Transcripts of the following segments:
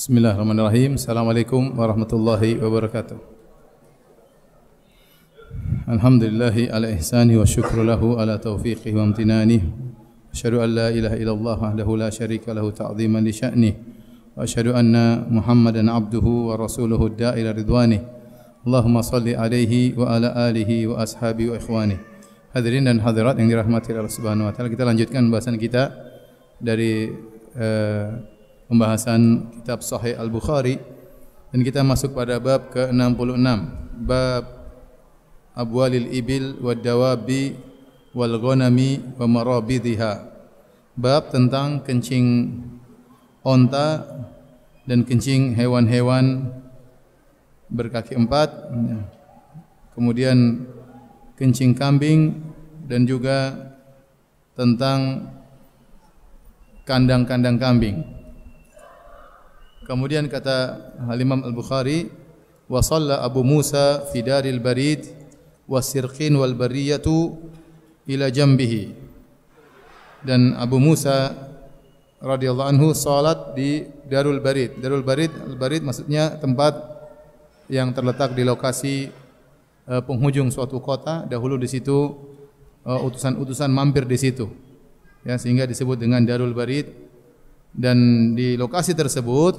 Bismillahirrahmanirrahim. Assalamualaikum warahmatullahi wabarakatuh. Alhamdulillahi ala ihsani wa syukru lahu ala taufiqihi wa amtinani. Asyhadu an la ilaha illallah wahdahu la syarika lahu ta'ziman li sya'nih. Wa asyhadu anna Muhammadan abduhu wa rasuluhu ad-da'i ila ridwanih. Allahumma salli alaihi wa ala alihi wa ashabihi wa ikhwani. Hadirin dan hadirat yang dirahmati Allah Subhanahu wa taala, kita lanjutkan pembahasan kita dari pembahasan kitab Sahih Al-Bukhari dan kita masuk pada bab ke-66, bab abwalil ibil wad dawabi wal ghanami wa marabidha. Bab tentang kencing onta dan kencing hewan-hewan berkaki empat, kemudian kencing kambing dan juga tentang kandang-kandang kambing. Kemudian kata Imam Al-Bukhari, wa shalla Abu Musa fi daril barid wasirqin wal bariyatu ila jambihi. Dan Abu Musa radhiyallahu anhu salat di Darul Barid. Darul Barid, Al-Barid maksudnya tempat yang terletak di lokasi penghujung suatu kota. Dahulu di situ utusan-utusan mampir di situ. Ya, sehingga disebut dengan Darul Barid. Dan di lokasi tersebut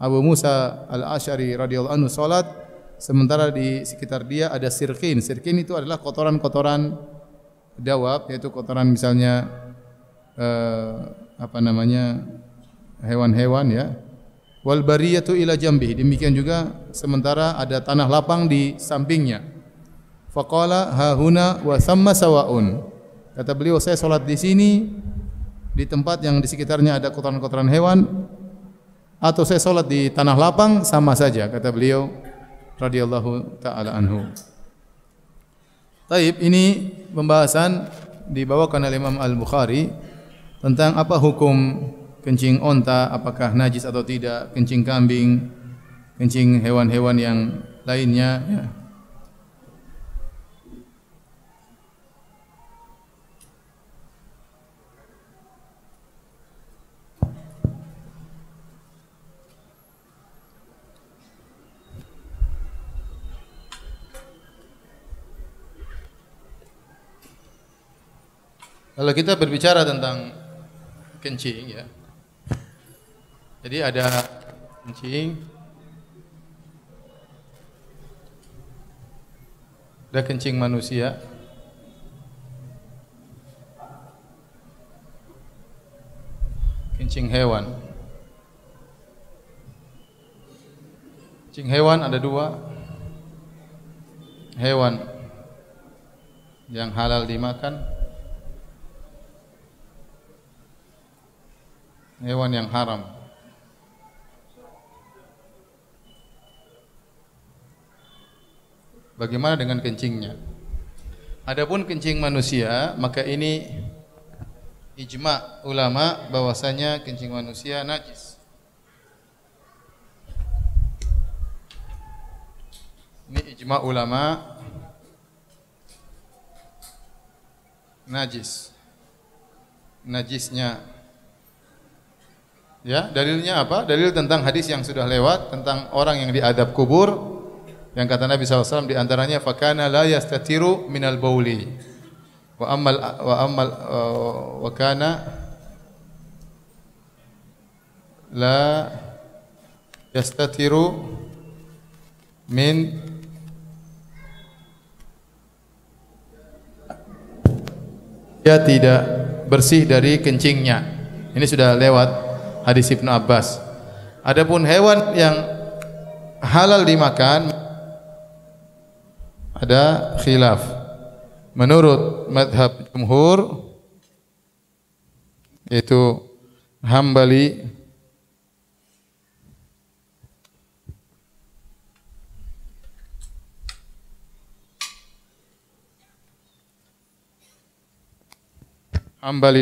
Abu Musa Al-Asy'ari radhiyallahu anhu salat, sementara di sekitar dia ada sirqin. Sirqin itu adalah kotoran-kotoran dawab, yaitu kotoran misalnya hewan-hewan ya. Wal bariyatu ila jambihi. Demikian juga sementara ada tanah lapang di sampingnya. Faqala ha huna wa thamma sawaun. Kata beliau, saya salat di sini di tempat yang di sekitarnya ada kotoran-kotoran hewan, atau saya salat di tanah lapang, sama saja, kata beliau radhiyallahu taala anhu. Taib, ini pembahasan dibawakan oleh Imam Al-Bukhari tentang apa hukum kencing onta, apakah najis atau tidak, kencing kambing, kencing hewan-hewan yang lainnya ya. Kalau kita berbicara tentang kencing ya, jadi ada kencing, ada kencing manusia, kencing hewan. Kencing hewan ada dua, hewan yang halal dimakan, hewan yang haram. Bagaimana dengan kencingnya? Adapun kencing manusia, maka ini ijma ulama bahwasanya kencing manusia najis. Ini ijma ulama najis. Najisnya ya, dalilnya apa? Dalil tentang hadis yang sudah lewat tentang orang yang diadab kubur, yang kata Nabi SAW di antaranya fakana la yastatiru minal bauli wa kana la yastatiru min dia tidak bersih dari kencingnya. Ini sudah lewat hadis Ibnu Abbas. Adapun hewan yang halal dimakan ada khilaf. Menurut madhab jumhur, yaitu Hambali,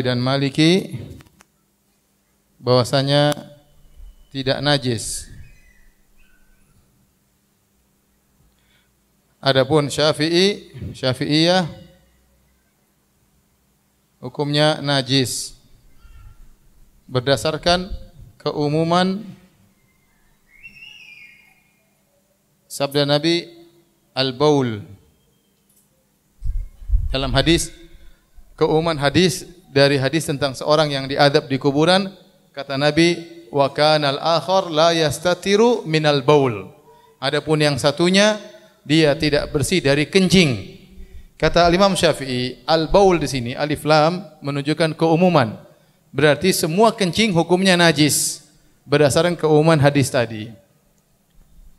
dan Maliki, bahwasanya tidak najis. Adapun Syafi'iyah hukumnya najis berdasarkan keumuman sabda Nabi al-baul. Dalam hadis, keumuman hadis dari hadis tentang seorang yang diadab di kuburan, kata Nabi, wa kanal akhar la yastatiru minal baul. Adapun yang satunya dia tidak bersih dari kencing. Kata Imam Syafi'i, al-baul di sini alif lam menunjukkan keumuman. Berarti semua kencing hukumnya najis berdasarkan keumuman hadis tadi.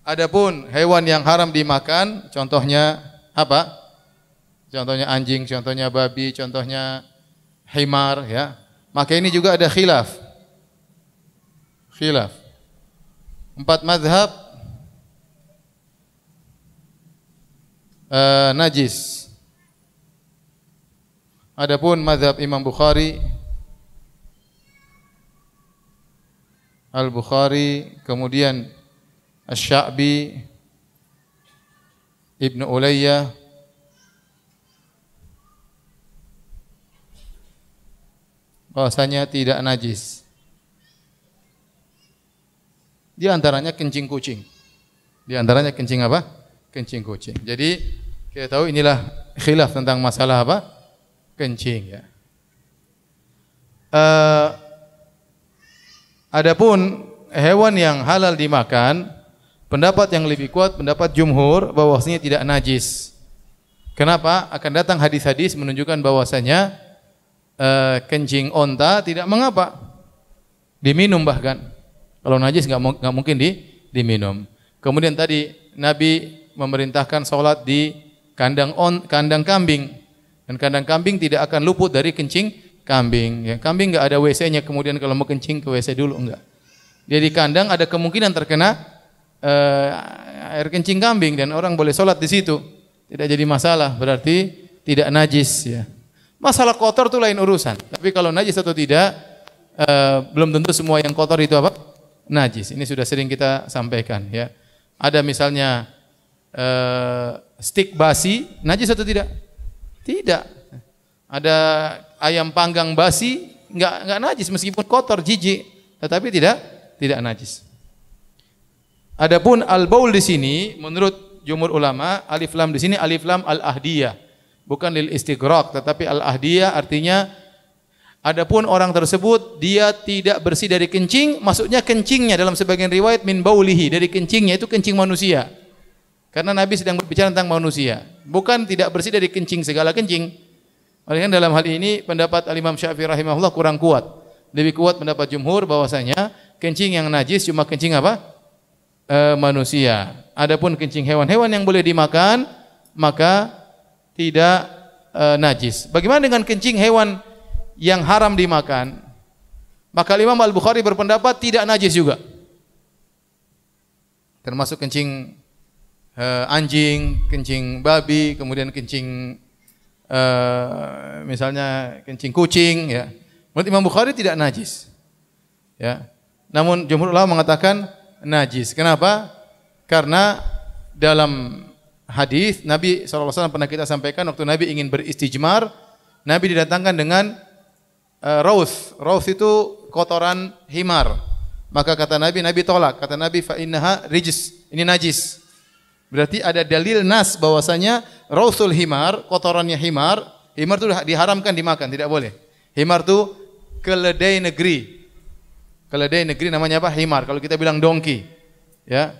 Adapun hewan yang haram dimakan, contohnya apa? Contohnya anjing, contohnya babi, contohnya himar, ya. Maka ini juga ada khilaf. Khilaf. 4 mazhab najis. Adapun mazhab Imam Bukhari, Al-Bukhari, kemudian Asy-Sya'bi, Ibnu Ulayyah, bahwasanya tidak najis. Di antaranya kencing kucing. Di antaranya kencing apa? Kencing kucing. Jadi kita tahu inilah khilaf tentang masalah apa? Kencing, ya. Adapun hewan yang halal dimakan, pendapat yang lebih kuat, pendapat jumhur, bahwasanya tidak najis. Kenapa? Akan datang hadis-hadis menunjukkan bahwasanya kencing onta tidak mengapa, diminum bahkan. Kalau najis nggak mungkin diminum. Kemudian tadi Nabi memerintahkan sholat di kandang kambing, dan kandang kambing tidak akan luput dari kencing kambing. Ya, kambing nggak ada WC-nya, kemudian kalau mau kencing ke WC dulu, enggak. Dia di kandang ada kemungkinan terkena air kencing kambing dan orang boleh sholat di situ, tidak jadi masalah, berarti tidak najis, ya. Masalah kotor itu lain urusan. Tapi kalau najis atau tidak, belum tentu semua yang kotor itu apa? Najis. Ini sudah sering kita sampaikan, ya. Ada misalnya stik basi, najis atau tidak? Tidak. Ada ayam panggang basi, enggak najis meskipun kotor, jijik, tetapi tidak najis. Adapun al-baul di sini menurut jumhur ulama, alif lam di sini alif lam al-ahdiyah. Bukan lil istighraq, tetapi al-ahdiyah artinya adapun orang tersebut dia tidak bersih dari kencing, maksudnya kencingnya dalam sebagian riwayat min baulihi, dari kencingnya itu kencing manusia. Karena Nabi sedang berbicara tentang manusia, bukan tidak bersih dari kencing segala kencing. Oleh karena dalam hal ini pendapat Al-Imam Syafi'i rahimahullah kurang kuat. Lebih kuat pendapat jumhur bahwasanya kencing yang najis cuma kencing apa? Manusia. Adapun kencing hewan-hewan yang boleh dimakan maka tidak najis. Bagaimana dengan kencing hewan yang haram dimakan? Maka Imam Al-Bukhari berpendapat tidak najis juga. Termasuk kencing anjing, kencing babi, kemudian kencing misalnya kencing kucing, ya. Menurut Imam Bukhari tidak najis. Ya. Namun jumhur ulama mengatakan najis. Kenapa? Karena dalam hadis Nabi SAW pernah kita sampaikan waktu Nabi ingin beristijmar, Nabi didatangkan dengan raus. Raus itu kotoran himar. Maka kata Nabi tolak. Kata Nabi fa innaha rijs. Ini najis. Berarti ada dalil nas bahwasanya rausul himar, kotorannya himar itu diharamkan dimakan, tidak boleh. Himar itu keledai negeri. Keledai negeri namanya apa? Himar. Kalau kita bilang dongki, ya.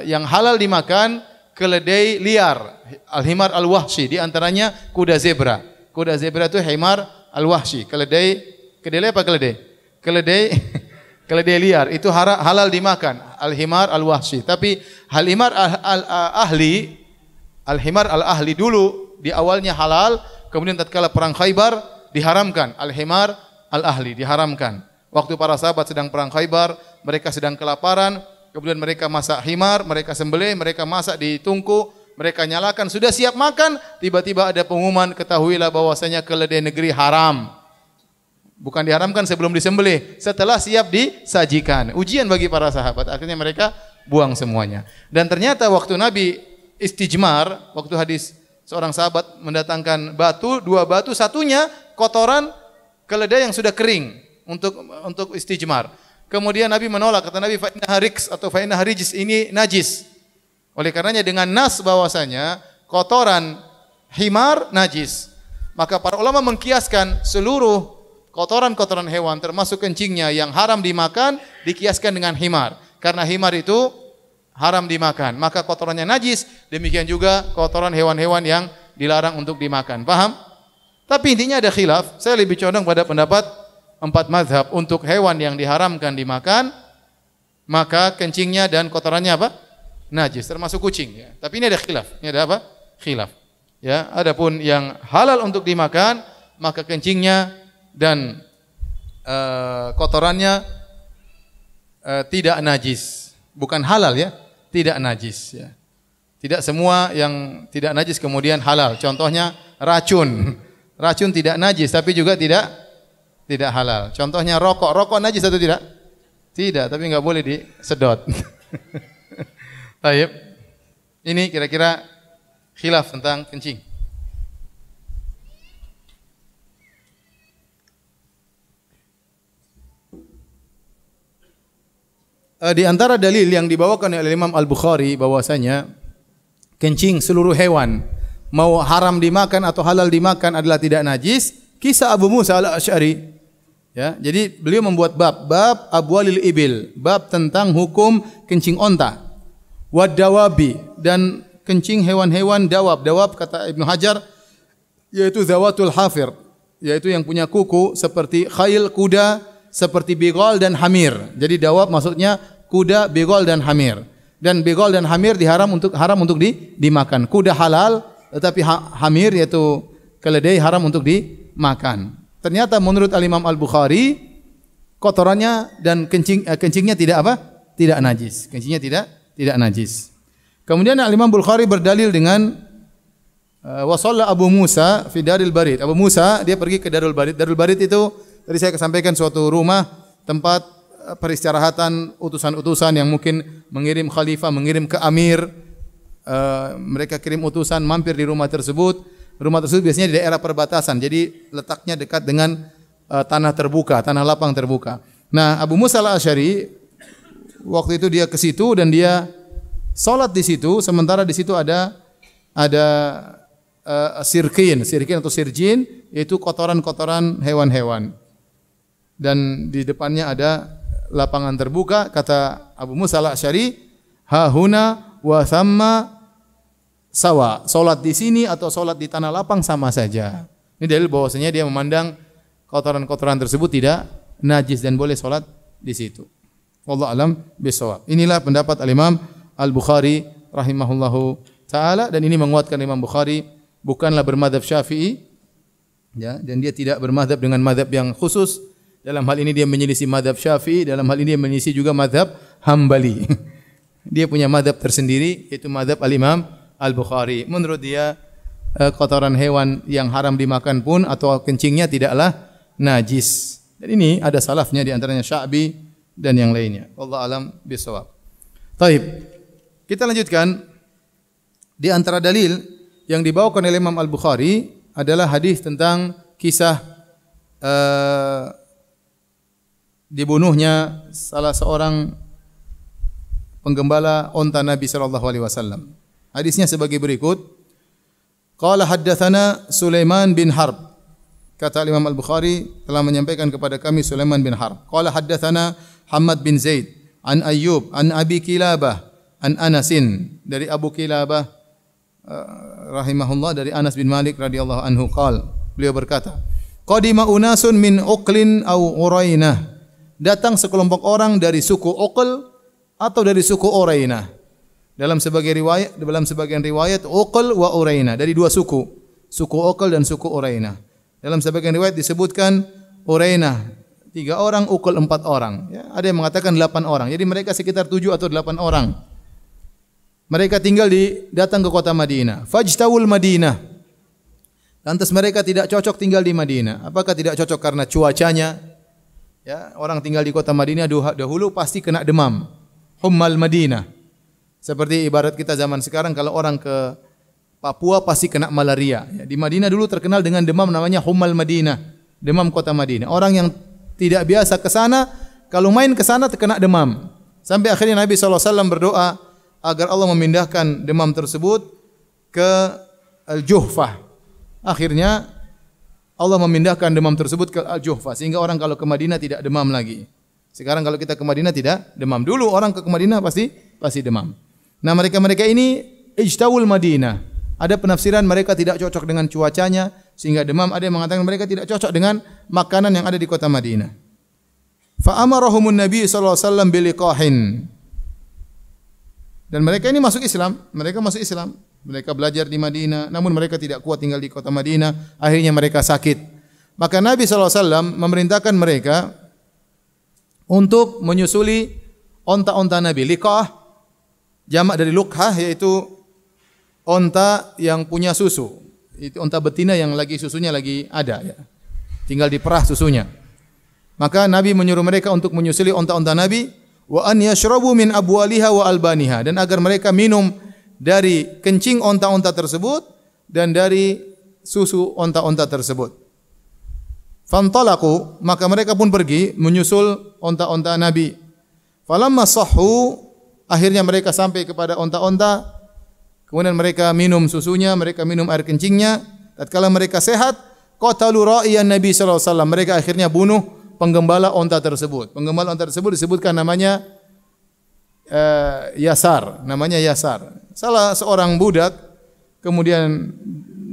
Yang halal dimakan keledai liar, al-himar al-wahshi, di antaranya kuda zebra. Kuda zebra itu himar al-wahshi. Keledai apa keledai? Keledai liar itu halal dimakan, al-himar al-wahshi. Tapi al-himar al-ahli dulu di awalnya halal, kemudian tatkala perang Khaybar diharamkan, al-himar al-ahli diharamkan. Waktu para sahabat sedang perang Khaybar, mereka sedang kelaparan, kemudian mereka masak himar, mereka sembelih, mereka masak di tungku, mereka nyalakan, sudah siap makan, tiba-tiba ada pengumuman, ketahuilah bahwasanya keledai negeri haram. Bukan diharamkan sebelum disembelih, setelah siap disajikan. Ujian bagi para sahabat, akhirnya mereka buang semuanya. Dan ternyata waktu Nabi istijmar, waktu hadis seorang sahabat mendatangkan batu, 2 batu, satunya kotoran keledai yang sudah kering untuk istijmar. Kemudian Nabi menolak, kata Nabi fa innaha riks atau fa innaha rijs, ini najis. Oleh karenanya dengan nas bahwasanya kotoran himar najis, maka para ulama mengkiaskan seluruh kotoran-kotoran hewan termasuk kencingnya yang haram dimakan dikiaskan dengan himar. Karena himar itu haram dimakan, maka kotorannya najis. Demikian juga kotoran hewan-hewan yang dilarang untuk dimakan. Paham? Tapi intinya ada khilaf. Saya lebih condong pada pendapat 4 mazhab. Untuk hewan yang diharamkan dimakan, maka kencingnya dan kotorannya apa? Najis, termasuk kucing. Ya. Tapi ini ada khilaf. Ini ada apa? Khilaf. Ya, adapun yang halal untuk dimakan, maka kencingnya dan kotorannya tidak najis. Bukan halal ya, tidak najis. Ya. Tidak semua yang tidak najis kemudian halal. Contohnya racun. Racun tidak najis, tapi juga tidak halal. Contohnya rokok. Rokok najis atau tidak? Tidak, tapi nggak boleh disedot. Baik. Ini kira-kira khilaf tentang kencing. Di antara dalil yang dibawakan oleh Imam Al-Bukhari bahwasanya kencing seluruh hewan mau haram dimakan atau halal dimakan adalah tidak najis, kisah Abu Musa Al-Asy'ari. Ya, jadi beliau membuat bab abwalil ibil, bab tentang hukum kencing onta. Wadawabi, dan kencing hewan-hewan dawab. Dawab kata Ibnu Hajar yaitu zawatul hafir, yaitu yang punya kuku seperti khail, kuda, seperti bigol dan hamir. Jadi dawab maksudnya kuda, bigol dan hamir. Dan bigol dan hamir haram untuk dimakan. Kuda halal, tetapi hamir yaitu keledai haram untuk dimakan. Ternyata menurut Al-Imam Al-Bukhari kotorannya dan kencingnya tidak apa? Tidak najis. Kencingnya tidak najis. Kemudian Al-Imam Al-Bukhari berdalil dengan wa shalla Abu Musa fi Daril Barid. Abu Musa dia pergi ke Darul Barid. Darul Barid itu tadi saya sampaikan suatu rumah tempat peristirahatan utusan-utusan yang mungkin mengirim khalifah, mengirim ke amir. Mereka kirim utusan mampir di rumah tersebut. Rumah tersebut biasanya di daerah perbatasan. Jadi letaknya dekat dengan tanah terbuka, tanah lapang terbuka. Nah, Abu Musa Al-Asy'ari waktu itu dia ke situ dan dia salat di situ, sementara di situ ada sirkin atau sirjin, yaitu kotoran-kotoran hewan-hewan. Dan di depannya ada lapangan terbuka, kata Abu Musa Al-Asy'ari, ha huna wa thamma sawa. Salat di sini atau salat di tanah lapang sama saja. Ini dalil bahwasanya dia memandang kotoran-kotoran tersebut tidak najis dan boleh salat di situ. Wallahu alam bisawab. Inilah pendapat Al-Imam Al-Bukhari rahimahullahu taala, dan ini menguatkan Imam Bukhari bukanlah bermadzhab Syafi'i, ya, dan dia tidak bermadzhab dengan madzhab yang khusus. Dalam hal ini dia menyelisih madzhab Syafi'i, dalam hal ini dia menyelisih juga madzhab Hambali. Dia punya madzhab tersendiri, yaitu madzhab Al-Imam Al-Bukhari. Menurut dia kotoran hewan yang haram dimakan pun atau kencingnya tidaklah najis. Dan ini ada salafnya di antaranya Sya'bi dan yang lainnya. Wallahu alam bisawab. Baik. Kita lanjutkan. Di antara dalil yang dibawakan oleh Imam Al-Bukhari adalah hadis tentang kisah dibunuhnya salah seorang penggembala onta Nabi sallallahu alaihi wasallam. Hadisnya sebagai berikut. Qala haddatsana Sulaiman bin Harb. Kata Imam Al-Bukhari telah menyampaikan kepada kami Sulaiman bin Harb. Qala haddatsana Hamad bin Zaid an Ayyub an Abi Kilabah an Anasin, dari Abu Kilabah rahimahullah, dari Anas bin Malik radhiyallahu anhu qala, beliau berkata, qadima unasun min Uqlin aw Urainah. Datang sekelompok orang dari suku Uql atau dari suku Urainah. Dalam sebagian riwayat Uql wa Urainah, dari dua suku Uql dan suku Urainah. Dalam sebagian riwayat disebutkan Urainah 3 orang, Uql 4 orang. Ya, ada yang mengatakan 8 orang. Jadi mereka sekitar 7 atau 8 orang. Mereka datang ke kota Madinah. Fajtawul Madinah. Lantas mereka tidak cocok tinggal di Madinah. Apakah tidak cocok karena cuacanya? Ya, orang tinggal di kota Madinah dahulu pasti kena demam. Hummal Madinah. Seperti ibarat kita zaman sekarang kalau orang ke Papua pasti kena malaria. Ya, di Madinah dulu terkenal dengan demam namanya Hummal Madinah, demam kota Madinah. Orang yang tidak biasa ke sana, kalau main ke sana terkena demam. Sampai akhirnya Nabi SAW berdoa, agar Allah memindahkan demam tersebut ke Al-Juhfah. Akhirnya Allah memindahkan demam tersebut ke Al-Juhfah sehingga orang kalau ke Madinah tidak demam lagi. Sekarang kalau kita ke Madinah tidak demam. Dulu orang ke Madinah pasti demam. Nah, mereka-mereka ini ijtawul Madinah. Ada penafsiran mereka tidak cocok dengan cuacanya sehingga demam. Ada yang mengatakan mereka tidak cocok dengan makanan yang ada di kota Madinah. Fa amarahumun Nabi sallallahu alaihi wasallam biliqahin. Dan mereka ini masuk Islam, Mereka belajar di Madinah, namun mereka tidak kuat tinggal di kota Madinah, akhirnya mereka sakit. Maka Nabi sallallahu alaihi wasallam memerintahkan mereka untuk menyusuli onta-onta Nabi. Liqah jamak dari luqah, yaitu onta yang punya susu. Itu onta betina yang susunya lagi ada ya. Tinggal diperah susunya. Maka Nabi menyuruh mereka untuk menyusuli onta-onta Nabi, wa an yashrabu min abwaliha wa albaniha, dan agar mereka minum dari kencing onta-onta tersebut dan dari susu onta-onta tersebut. Fantalaqu, maka mereka pun pergi menyusul onta-onta Nabi. Falamma sahhu, akhirnya mereka sampai kepada onta-onta, kemudian mereka minum susunya, mereka minum air kencingnya. Tatkala mereka sehat, qatalu ra'iyan Nabi sallallahu alaihi wasallam, mereka akhirnya bunuh penggembala onta tersebut. Penggembala onta tersebut disebutkan namanya Yasar, salah seorang budak, kemudian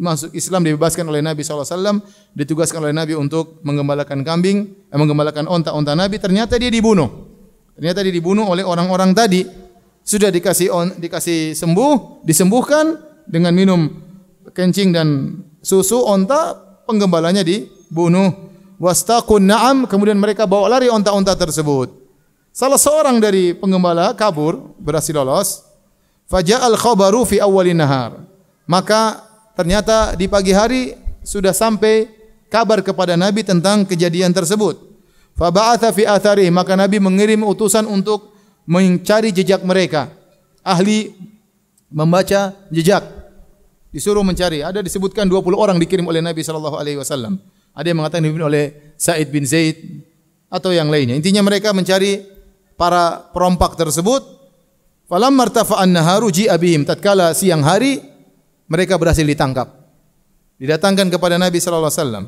masuk Islam, dibebaskan oleh Nabi SAW, ditugaskan oleh Nabi untuk menggembalakan menggembalakan onta-onta Nabi. Ternyata dia dibunuh oleh orang-orang tadi. Sudah dikasih disembuhkan dengan minum kencing dan susu onta, penggembalanya dibunuh. Wastaqun na'am, kemudian mereka bawa lari onta-onta tersebut. Salah seorang dari penggembala kabur, berhasil lolos. Faja'al khabaru fi awwalin nahar. Maka ternyata di pagi hari sudah sampai kabar kepada Nabi tentang kejadian tersebut. Fa ba'atha fi athari, maka Nabi mengirim utusan untuk mencari jejak mereka. Ahli membaca jejak disuruh mencari. Ada disebutkan 20 orang dikirim oleh Nabi sallallahu alaihi wasallam. Ada yang mengatakan dikirim oleh Sa'id bin Zaid atau yang lainnya. Intinya mereka mencari para perompak tersebut. Falamma irtafa'an naharu ji'a bihim, tatkala siang hari mereka berhasil ditangkap. Didatangkan kepada Nabi sallallahu alaihi wasallam.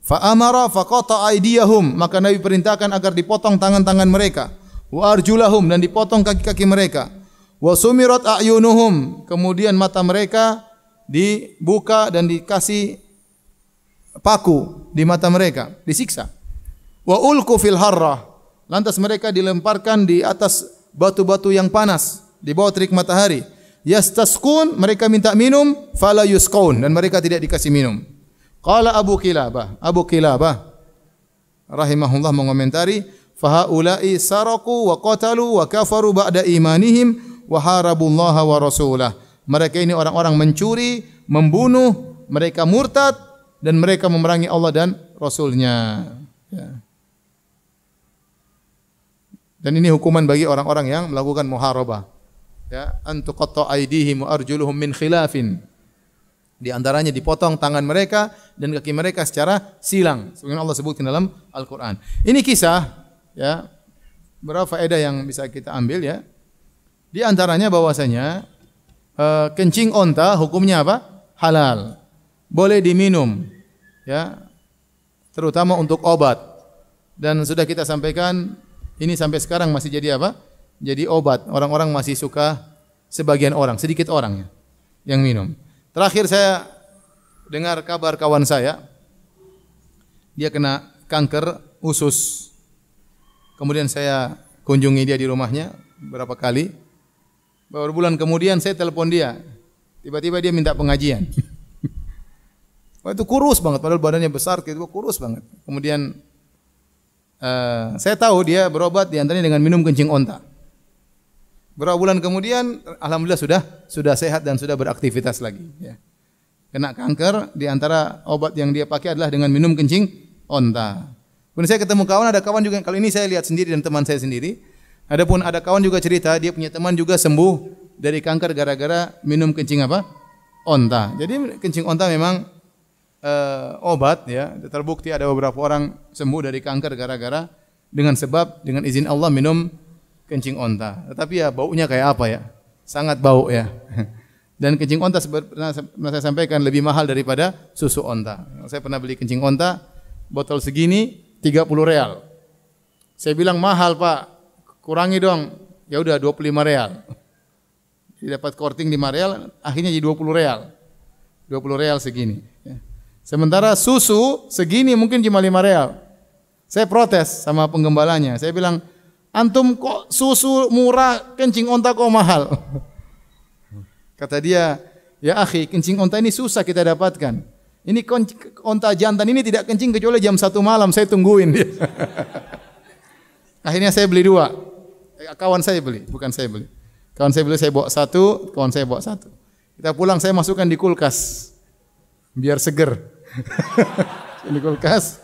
Fa amara faqata aydiyahum, maka Nabi perintahkan agar dipotong tangan-tangan mereka. Wa arjulahum, dan dipotong kaki-kaki mereka. Wa sumirat a'yunuhum, kemudian mata mereka dibuka dan dikasih paku di mata mereka, disiksa. Wa ulqu fil harrah, lantas mereka dilemparkan di atas batu-batu yang panas di bawah terik matahari. Yastasqun, mereka minta minum, fala yusqun, dan mereka tidak dikasih minum. Qala Abu Kilabah rahimahullah mengomentari, fa haula'i saraku wa qatalu wa kafaru ba'da imanihim wa harabullaha wa rasulah. Mereka ini orang-orang mencuri, membunuh, mereka murtad dan mereka memerangi Allah dan Rasulnya. Ya. Dan ini hukuman bagi orang-orang yang melakukan muharabah. Ya, an tuqatta aydihim wa arjuluhum min khilafin. Di antaranya dipotong tangan mereka dan kaki mereka secara silang. Sebagaimana Allah sebutkan dalam Al-Qur'an. Ini kisah, ya. Berapa faedah yang bisa kita ambil, ya? Di antaranya bahwasanya kencing onta hukumnya apa? Halal. Boleh diminum, ya. Terutama untuk obat. Dan sudah kita sampaikan, ini sampai sekarang masih jadi apa? Jadi obat. Orang-orang masih suka, sebagian orang, sedikit orang yang minum. Terakhir saya dengar kabar kawan saya, dia kena kanker usus. Kemudian saya kunjungi dia di rumahnya beberapa kali. Beberapa bulan kemudian saya telepon dia. Tiba-tiba dia minta pengajian. Wah, itu kurus banget, padahal badannya besar, gitu, kurus banget. Kemudian saya tahu dia berobat di antaranya dengan minum kencing onta. Beberapa bulan kemudian, alhamdulillah sudah sehat dan sudah beraktivitas lagi. Ya. Kena kanker, di antara obat yang dia pakai adalah dengan minum kencing onta. Kemudian saya ketemu kawan, ada kawan juga, kali ini saya lihat sendiri dan teman saya sendiri. Adapun ada kawan juga cerita, dia punya teman juga sembuh dari kanker gara-gara minum kencing apa? Onta. Jadi kencing onta memang obat, ya. Terbukti ada beberapa orang sembuh dari kanker gara-gara dengan izin Allah minum kencing onta. Tetapi ya baunya kayak apa, ya? sangat bau ya. Dan kencing onta pernah saya sampaikan lebih mahal daripada susu onta. Saya pernah beli kencing onta botol segini 30 real. Saya bilang mahal Pak, kurangi dong. Ya udah 25 real. Dapat korting 5 real, akhirnya jadi 20 real. 20 real segini. Sementara susu segini mungkin cuma 5 real. Saya protes sama penggembalanya. Saya bilang, antum kok susu murah, kencing onta kok mahal? Kata dia, ya akhi, kencing onta ini susah kita dapatkan. Ini onta jantan ini tidak kencing kecuali jam 1 malam, saya tungguin dia. Akhirnya saya beli 2. Kawan saya beli, bukan saya beli. Kawan saya beli, saya bawa 1, kawan saya bawa 1. Kita pulang, saya masukkan di kulkas. Biar seger. Di kulkas.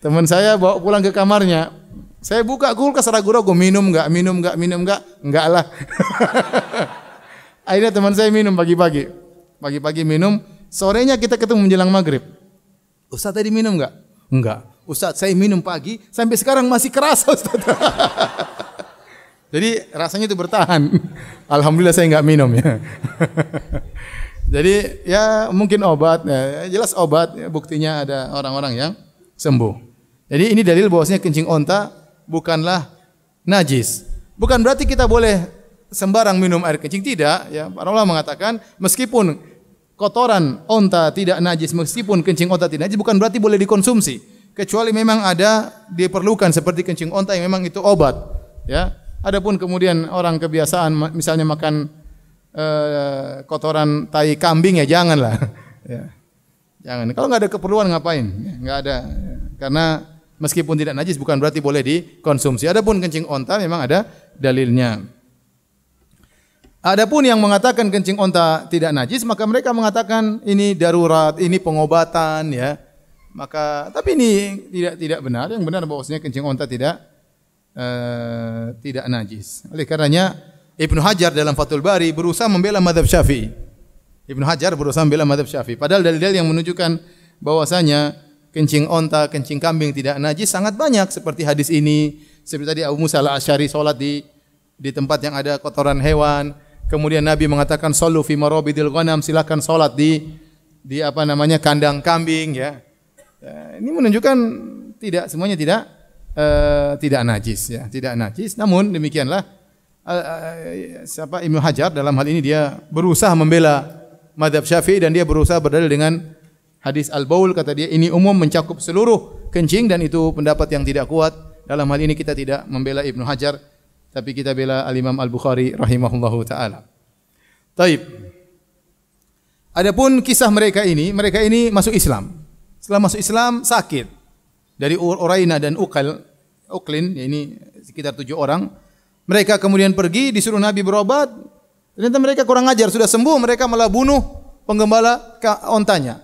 Teman saya bawa pulang ke kamarnya. Saya buka kulkas ragu-ragu, minum enggak? Enggak lah. Akhirnya teman saya minum pagi-pagi. Pagi-pagi minum, sorenya kita ketemu menjelang maghrib. Ustaz tadi minum enggak? Enggak. Ustaz saya minum pagi, sampai sekarang masih kerasa Ustaz. Jadi rasanya itu bertahan. Alhamdulillah saya enggak minum ya. Jadi ya mungkin obat, ya, jelas obat, ya, buktinya ada orang-orang yang sembuh. Jadi ini dalil bahwasanya kencing onta bukanlah najis. Bukan berarti kita boleh sembarang minum air kencing, tidak ya. Para ulama mengatakan meskipun kotoran onta tidak najis, meskipun kencing onta tidak najis, bukan berarti boleh dikonsumsi, kecuali memang ada diperlukan seperti kencing onta yang memang itu obat ya. Adapun kemudian orang kebiasaan misalnya makan kotoran tai kambing ya janganlah ya. Jangan. Kalau nggak ada keperluan ngapain? Nggak ada. Karena meskipun tidak najis bukan berarti boleh dikonsumsi. Adapun kencing onta memang ada dalilnya. Adapun yang mengatakan kencing onta tidak najis, maka mereka mengatakan ini darurat, ini pengobatan ya. Maka tapi ini tidak benar. Yang benar bahwasanya kencing onta tidak najis. Oleh karenanya Ibnu Hajar dalam Fathul Bari berusaha membela mazhab Syafi'i. Ibnu Hajar berusaha membela mazhab Syafi'i. Padahal dalil-dalil yang menunjukkan bahwasanya kencing onta, kencing kambing tidak najis sangat banyak, seperti hadis ini, seperti tadi Abu Musa al-Asy'ari salat di tempat yang ada kotoran hewan. Kemudian Nabi mengatakan sallu fi marabidil ghanam, silakan salat di kandang kambing ya. Ini menunjukkan tidak semuanya tidak najis ya, tidak najis. Namun demikianlah Ibnu Hajar dalam hal ini dia berusaha membela mazhab Syafi'i dan dia berusaha berdalil dengan hadis al-baul, kata dia ini umum mencakup seluruh kencing dan itu pendapat yang tidak kuat. Dalam hal ini kita tidak membela Ibnu Hajar, tapi kita bela Al-Imam Al-Bukhari rahimahullahu taala. Taib. Adapun kisah mereka ini masuk Islam. Setelah masuk Islam sakit. Dari Uraina dan Uqlin, ini sekitar 7 orang. Mereka kemudian pergi disuruh Nabi berobat. Ternyata mereka kurang ajar, sudah sembuh mereka malah bunuh penggembala ontanya.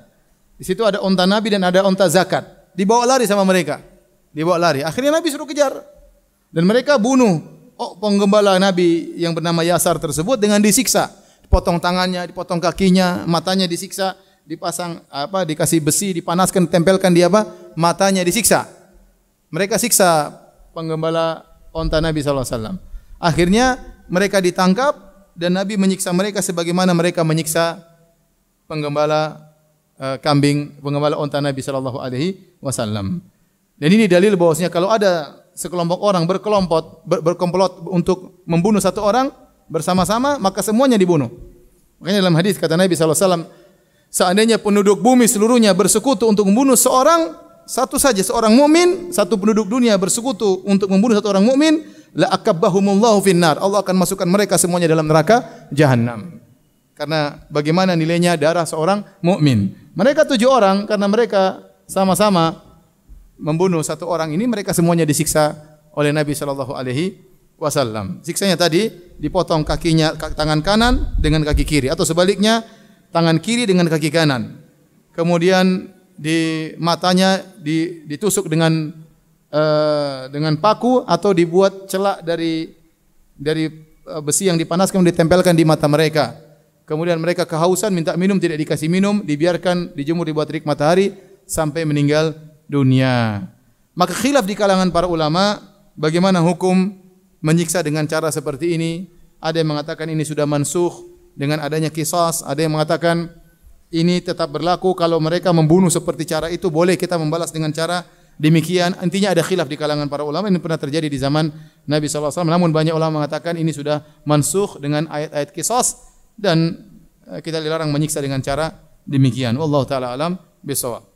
Di situ ada onta Nabi dan ada onta zakat. Dibawa lari sama mereka. Dibawa lari. Akhirnya Nabi suruh kejar. Dan mereka bunuh penggembala Nabi yang bernama Yasar tersebut dengan disiksa. Dipotong tangannya, dipotong kakinya, matanya disiksa, dikasih besi, dipanaskan, ditempelkan di matanya, disiksa. Mereka siksa penggembala onta Nabi SAW. Akhirnya mereka ditangkap dan Nabi menyiksa mereka sebagaimana mereka menyiksa penggembala kambing, penggembala onta Nabi SAW. Dan ini dalil bahwasanya kalau ada sekelompok orang berkomplot untuk membunuh satu orang bersama-sama, maka semuanya dibunuh. Makanya dalam hadis kata Nabi SAW, seandainya penduduk bumi seluruhnya bersekutu untuk membunuh seorang mukmin, satu penduduk dunia bersekutu untuk membunuh satu orang mukmin, la akabbahumullahu finnar. Allah akan masukkan mereka semuanya dalam neraka jahanam. Karena bagaimana nilainya darah seorang mukmin. Mereka 7 orang karena mereka sama-sama membunuh satu orang ini, mereka semuanya disiksa oleh Nabi sallallahu alaihi wasallam. Siksanya tadi dipotong kakinya, tangan kanan dengan kaki kiri, atau sebaliknya tangan kiri dengan kaki kanan. Kemudian di matanya ditusuk dengan paku atau dibuat celak dari besi yang dipanaskan ditempelkan di mata mereka. Kemudian mereka kehausan minta minum, tidak dikasih minum, dibiarkan dijemur di bawah terik matahari sampai meninggal dunia. Maka khilaf di kalangan para ulama bagaimana hukum menyiksa dengan cara seperti ini. ada yang mengatakan ini sudah mansukh dengan adanya qisas, ada yang mengatakan ini tetap berlaku kalau mereka membunuh seperti cara itu, boleh kita membalas dengan cara demikian. Intinya ada khilaf di kalangan para ulama, ini pernah terjadi di zaman Nabi SAW. Namun banyak ulama mengatakan ini sudah mansukh dengan ayat-ayat qisas dan kita dilarang menyiksa dengan cara demikian. Wallahu taala alam bisawab.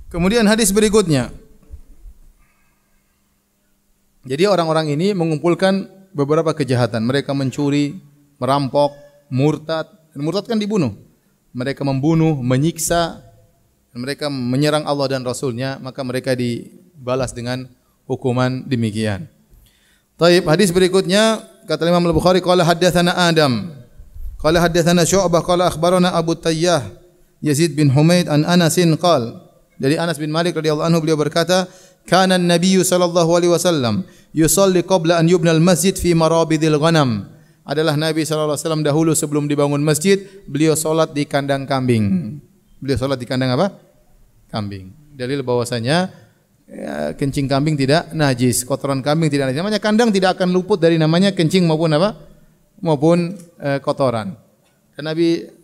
Kemudian hadis berikutnya. Jadi orang-orang ini mengumpulkan beberapa kejahatan. Mereka mencuri, merampok, murtad. Dan murtad kan dibunuh. Mereka membunuh, menyiksa. Mereka menyerang Allah dan Rasulnya. Maka mereka dibalas dengan hukuman demikian. Taib, hadis berikutnya. Kata Imam Al-Bukhari, qala haddatsana Adam. Qala haddatsana Syu'bah. Qala akhbarana Abu Tayyah. Yazid bin Humaid an Anasin qala. Dari Anas bin Malik radhiyallahu anhu beliau berkata, "Kana an-nabiy sallallahu alaihi wasallam yusalli qabla an yubna al-masjid fi marabidil ghanam." Adalah Nabi sallallahu alaihi wasallam dahulu sebelum dibangun masjid, beliau salat di kandang kambing. Beliau salat di kandang apa? Kambing. Dalil bahwasanya kencing kambing tidak najis, kotoran kambing tidak najis. Namanya kandang tidak akan luput dari namanya kencing maupun apa? Maupun kotoran. Dan Nabi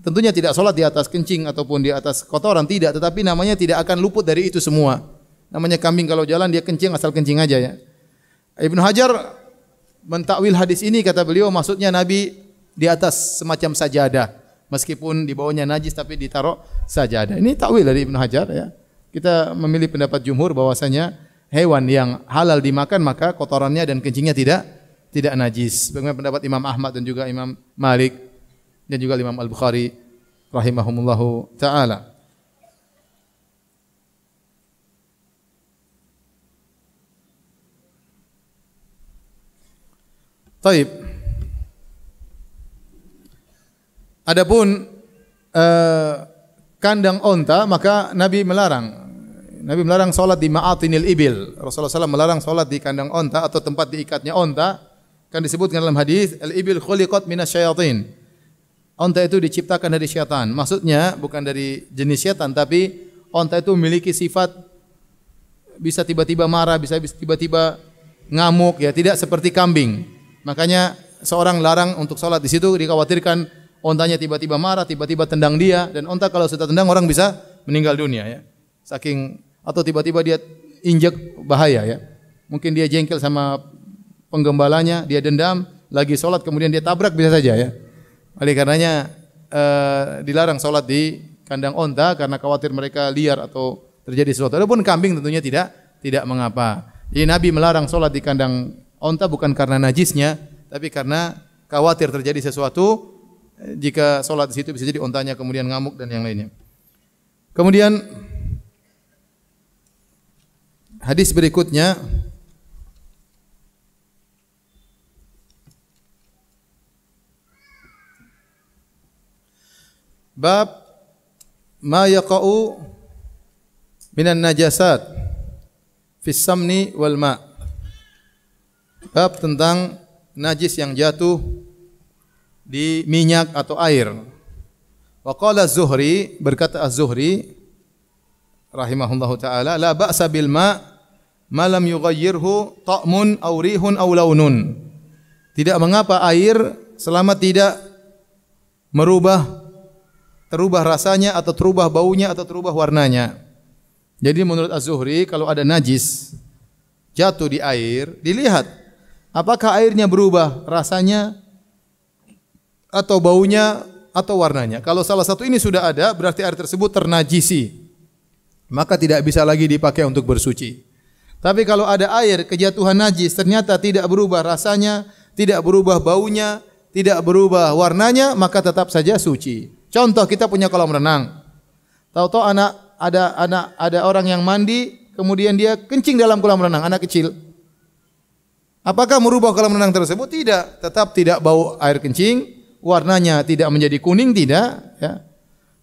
tentunya tidak sholat di atas kencing ataupun di atas kotoran, tidak. Tetapi namanya tidak akan luput dari itu semua. Namanya kambing kalau jalan dia kencing, asal kencing aja ya. Ibnu Hajar mentakwil hadis ini, kata beliau maksudnya Nabi di atas semacam sajadah. Meskipun di bawahnya najis tapi ditaruh sajadah. Ini takwil dari Ibnu Hajar ya. Kita memilih pendapat jumhur bahwasanya hewan yang halal dimakan maka kotorannya dan kencingnya tidak najis. Bagaimana pendapat Imam Ahmad dan juga Imam Malik dan juga Imam Al-Bukhari rahimahumullahu taala. Taib. Adapun kandang onta maka Nabi melarang. Nabi melarang salat di ma'atinil ibil. Rasulullah SAW melarang salat di kandang onta atau tempat diikatnya onta. Kan disebutkan dalam hadis al-ibil khuliqat minasyayatin. Onta itu diciptakan dari syaitan. Maksudnya bukan dari jenis syaitan, tapi onta itu memiliki sifat bisa tiba-tiba marah, bisa tiba-tiba ngamuk, ya tidak seperti kambing. Makanya seorang larang untuk sholat di situ, dikhawatirkan ontanya tiba-tiba marah, tiba-tiba tendang dia, dan onta kalau sudah tendang orang bisa meninggal dunia ya. Saking atau tiba-tiba dia injek bahaya ya. Mungkin dia jengkel sama penggembalanya, dia dendam, lagi sholat kemudian dia tabrak bisa saja ya. Oleh karenanya dilarang sholat di kandang onta karena khawatir mereka liar atau terjadi sesuatu. Adapun kambing tentunya tidak mengapa. Jadi Nabi melarang sholat di kandang onta bukan karena najisnya, tapi karena khawatir terjadi sesuatu. Jika sholat di situ bisa jadi ontanya kemudian ngamuk dan yang lainnya. Kemudian hadis berikutnya bab ma yaqa'u minan najasat fis samni wal ma. Bab tentang najis yang jatuh di minyak atau air. Wa qala Az-Zuhri, berkata Az-Zuhri rahimahullahu taala, la ba'sa bil ma ma lam yughayyirhu ta'mun aw rihun aw launun. Tidak mengapa air selama tidak terubah rasanya atau terubah baunya atau terubah warnanya. Jadi menurut Az-Zuhri kalau ada najis jatuh di air, dilihat apakah airnya berubah rasanya atau baunya atau warnanya. Kalau salah satu ini sudah ada, berarti air tersebut ternajisi. Maka tidak bisa lagi dipakai untuk bersuci. Tapi kalau ada air kejatuhan najis ternyata tidak berubah rasanya, tidak berubah baunya, tidak berubah warnanya, maka tetap saja suci. Contoh, kita punya kolam renang. Tahu-tahu ada orang yang mandi, kemudian dia kencing dalam kolam renang, anak kecil. Apakah merubah kolam renang tersebut? Tidak, tetap tidak bau air kencing, warnanya tidak menjadi kuning, tidak, ya.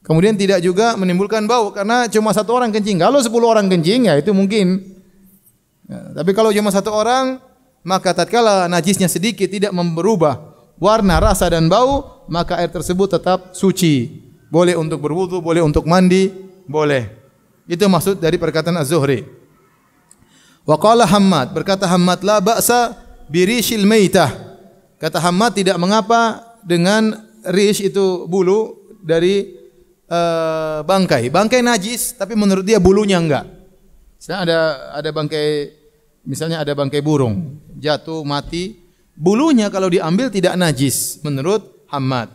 Kemudian tidak juga menimbulkan bau karena cuma satu orang kencing. Kalau 10 orang kencing ya itu mungkin Ya, tapi kalau cuma satu orang, maka tatkala najisnya sedikit tidak berubah warna, rasa dan bau, maka air tersebut tetap suci. Boleh untuk berwudu, boleh untuk mandi, boleh. Itu maksud dari perkataan Az-Zuhri. Wa qala Hammad, berkata Hammad, la ba'sa birishil maitah. Kata Hammad, tidak mengapa dengan rish itu bulu dari bangkai. Bangkai najis, tapi menurut dia bulunya enggak. Ada bangkai, misalnya ada bangkai burung jatuh mati, bulunya kalau diambil tidak najis menurut Hammad.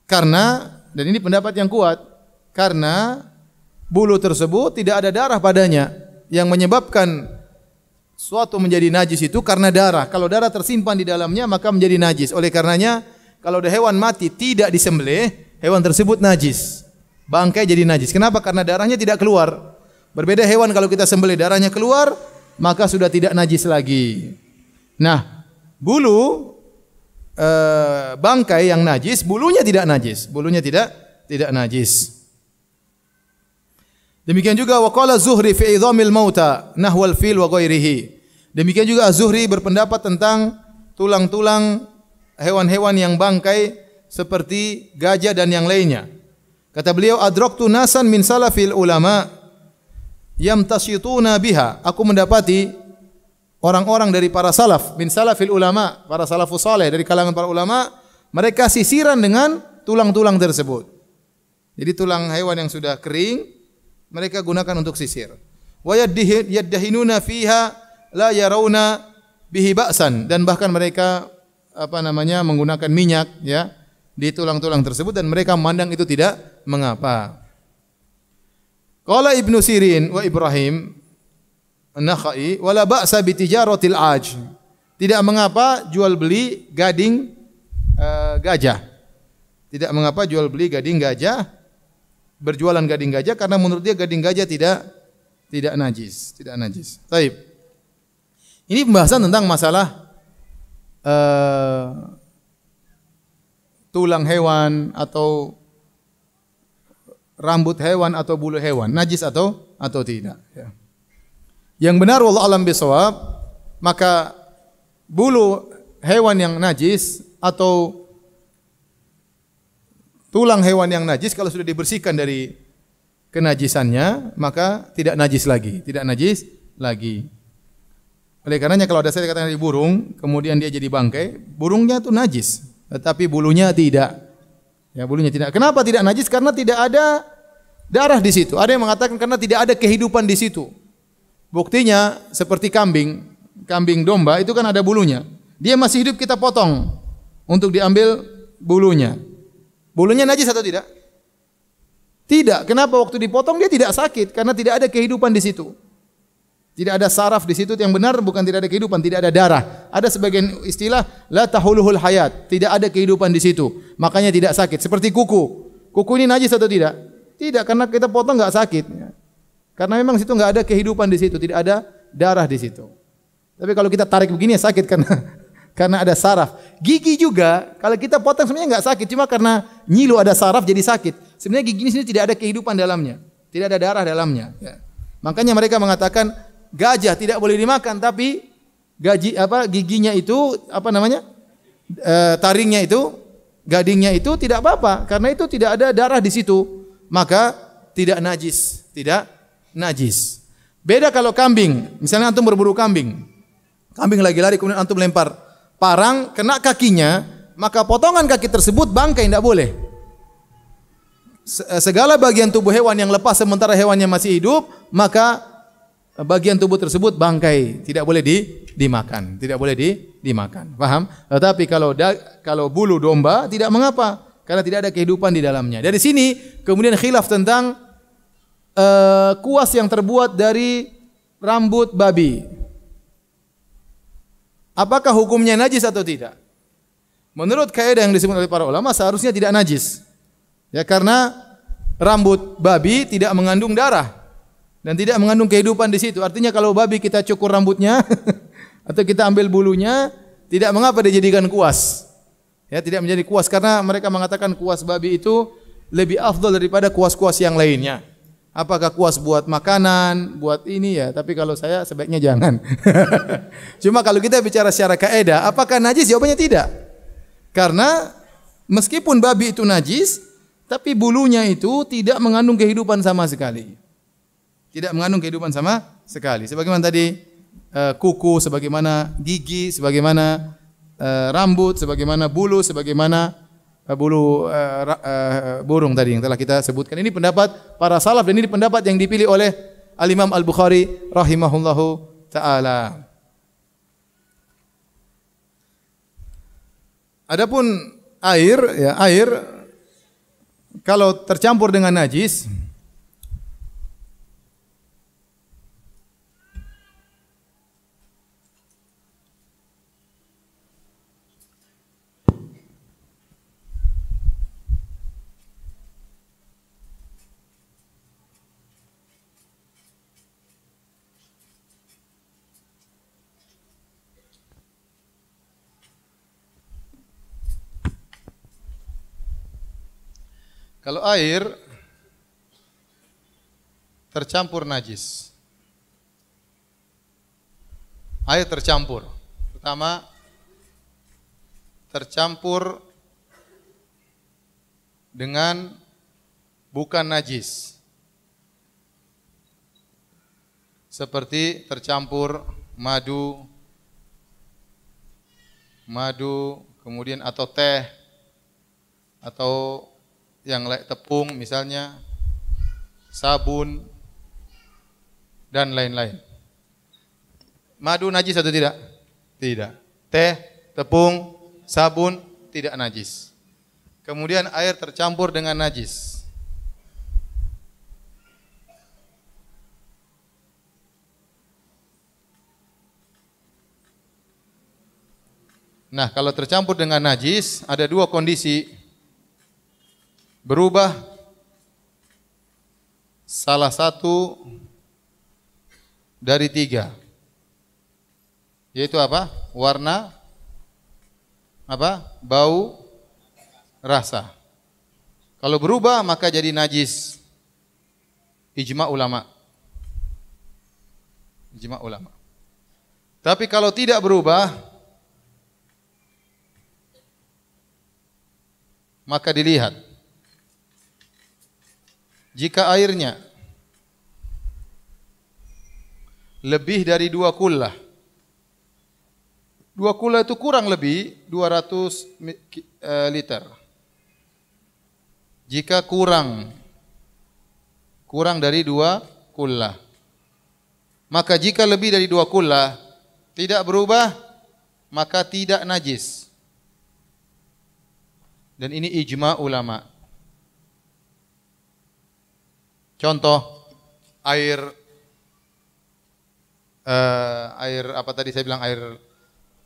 Karena, dan ini pendapat yang kuat, karena bulu tersebut tidak ada darah padanya. Yang menyebabkan suatu menjadi najis itu karena darah. Kalau darah tersimpan di dalamnya maka menjadi najis. Oleh karenanya kalau ada hewan mati tidak disembelih, hewan tersebut najis. Bangkai jadi najis. Kenapa? Karena darahnya tidak keluar. Berbeda hewan kalau kita sembelih darahnya keluar, maka sudah tidak najis lagi. Nah, bulu bangkai yang najis, bulunya tidak najis. Bulunya tidak najis. Demikian juga waqala Zuhri fi idhamil mauta nahwal fil wa ghairihi. Demikian juga Az-Zuhri berpendapat tentang tulang-tulang hewan-hewan yang bangkai seperti gajah dan yang lainnya. Kata beliau, adraktu nasan min salafil ulama yamtasyituna biha. Aku mendapati orang-orang dari para salaf, min salafil ulama, para salafus saleh dari kalangan para ulama, mereka sisiran dengan tulang-tulang tersebut. Jadi tulang hewan yang sudah kering mereka gunakan untuk sisir. Wa yaddahinuna fiha la yarawna bihi ba'san, dan bahkan mereka menggunakan minyak ya di tulang-tulang tersebut dan mereka memandang itu tidak mengapa. Qala Ibnu Sirin wa Ibrahim An-Nakhai wala ba'sa bi tijaratil aj. Tidak mengapa jual beli gading gajah. Tidak mengapa jual beli gading gajah, berjualan gading gajah karena menurut dia gading gajah tidak najis, tidak najis. Baik. Ini pembahasan tentang masalah tulang hewan atau rambut hewan atau bulu hewan najis atau tidak. Ya. Yang benar wallahu alam bisawab, maka bulu hewan yang najis atau tulang hewan yang najis kalau sudah dibersihkan dari kenajisannya maka tidak najis lagi. Oleh karenanya kalau ada saya katakan dari burung kemudian dia jadi bangkai, burungnya itu najis, tetapi bulunya tidak. Ya, bulunya tidak. Kenapa tidak najis? Karena tidak ada darah di situ. Ada yang mengatakan karena tidak ada kehidupan di situ. Buktinya seperti kambing domba itu kan ada bulunya. Dia masih hidup kita potong untuk diambil bulunya. Bulunya najis atau tidak? Tidak. Kenapa waktu dipotong dia tidak sakit? Karena tidak ada kehidupan di situ. Tidak ada saraf di situ. Yang benar bukan tidak ada kehidupan, tidak ada darah. Ada sebagian istilah la tahuluhul hayat, tidak ada kehidupan di situ. Makanya tidak sakit. Seperti kuku. Kuku ini najis atau tidak? Tidak, karena kita potong enggak sakit. Karena memang situ enggak ada kehidupan di situ, tidak ada darah di situ. Tapi kalau kita tarik begini ya sakit karena ada saraf. Gigi juga kalau kita potong sebenarnya enggak sakit, cuma karena nyilu ada saraf jadi sakit. Sebenarnya gigi ini sini tidak ada kehidupan dalamnya, tidak ada darah dalamnya. Ya. Makanya mereka mengatakan gajah tidak boleh dimakan, tapi giginya itu taringnya itu, gadingnya itu tidak apa-apa, karena itu tidak ada darah di situ, maka tidak najis. Beda kalau kambing, misalnya antum berburu kambing lagi lari kemudian antum lempar parang kena kakinya, maka potongan kaki tersebut bangkai, tidak boleh. Segala bagian tubuh hewan yang lepas sementara hewannya masih hidup, maka bagian tubuh tersebut bangkai, tidak boleh dimakan, tidak boleh dimakan. Paham? Tetapi kalau bulu domba tidak mengapa, karena tidak ada kehidupan di dalamnya. Dari sini kemudian khilaf tentang kuas yang terbuat dari rambut babi. Apakah hukumnya najis atau tidak? Menurut kaidah yang disebut oleh para ulama seharusnya tidak najis. Ya, karena rambut babi tidak mengandung darah dan tidak mengandung kehidupan di situ. Artinya kalau babi kita cukur rambutnya atau kita ambil bulunya, tidak mengapa dijadikan kuas. Ya, tidak menjadi kuas karena mereka mengatakan kuas babi itu lebih afdal daripada kuas-kuas yang lainnya. Apakah kuas buat makanan, buat ini ya, tapi kalau saya sebaiknya jangan. Cuma kalau kita bicara secara kaidah, apakah najis? Jawabannya tidak. Karena meskipun babi itu najis, tapi bulunya itu tidak mengandung kehidupan sama sekali. Tidak mengandung kehidupan sama sekali. Sebagaimana tadi kuku, sebagaimana gigi, sebagaimana rambut, sebagaimana bulu, sebagaimana bulu burung tadi yang telah kita sebutkan. Ini pendapat para salaf dan ini pendapat yang dipilih oleh Al-Imam Al-Bukhari rahimahullahu taala. Adapun air, ya air kalau tercampur dengan najis kalau air tercampur najis. Air tercampur. Pertama, tercampur dengan bukan najis. Seperti tercampur madu, kemudian atau teh, atau yang tepung misalnya, sabun, dan lain-lain. Madu najis atau tidak? Tidak. Teh, tepung, sabun, tidak najis. Kemudian air tercampur dengan najis. Nah, kalau tercampur dengan najis, ada dua kondisi. Berubah salah satu dari tiga, yaitu apa? Warna, apa? Bau, rasa. Kalau berubah maka jadi najis. Ijma ulama. Ijma ulama. Tapi kalau tidak berubah, maka dilihat. Jika airnya lebih dari 2 kullah. 2 kullah itu kurang lebih 200 liter. Jika kurang dari 2 kullah. Maka jika lebih dari 2 kullah tidak berubah, maka tidak najis. Dan ini ijma ulama. Contoh air apa tadi saya bilang, air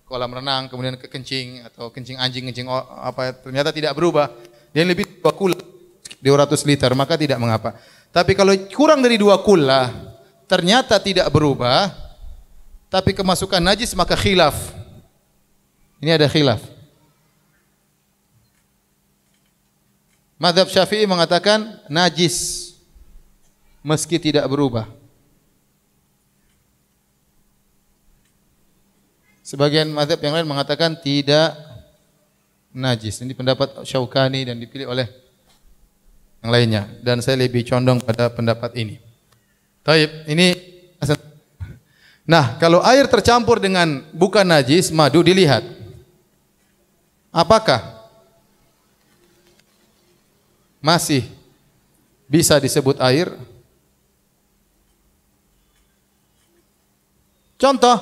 kolam renang kemudian kekencing atau kencing anjing, kencing apa, ternyata tidak berubah. Dia lebih 2 kullah 200 liter maka tidak mengapa. Tapi kalau kurang dari 2 kullah ternyata tidak berubah tapi kemasukan najis, maka khilaf. Ini ada khilaf. Mazhab Syafi'i mengatakan najis meski tidak berubah. Sebagian mazhab yang lain mengatakan tidak najis. Ini pendapat Syaukani dan dipilih oleh yang lainnya. Dan saya lebih condong pada pendapat ini. Taib, ini. Nah, kalau air tercampur dengan bukan najis, madu, dilihat. Apakah masih bisa disebut air? Contoh,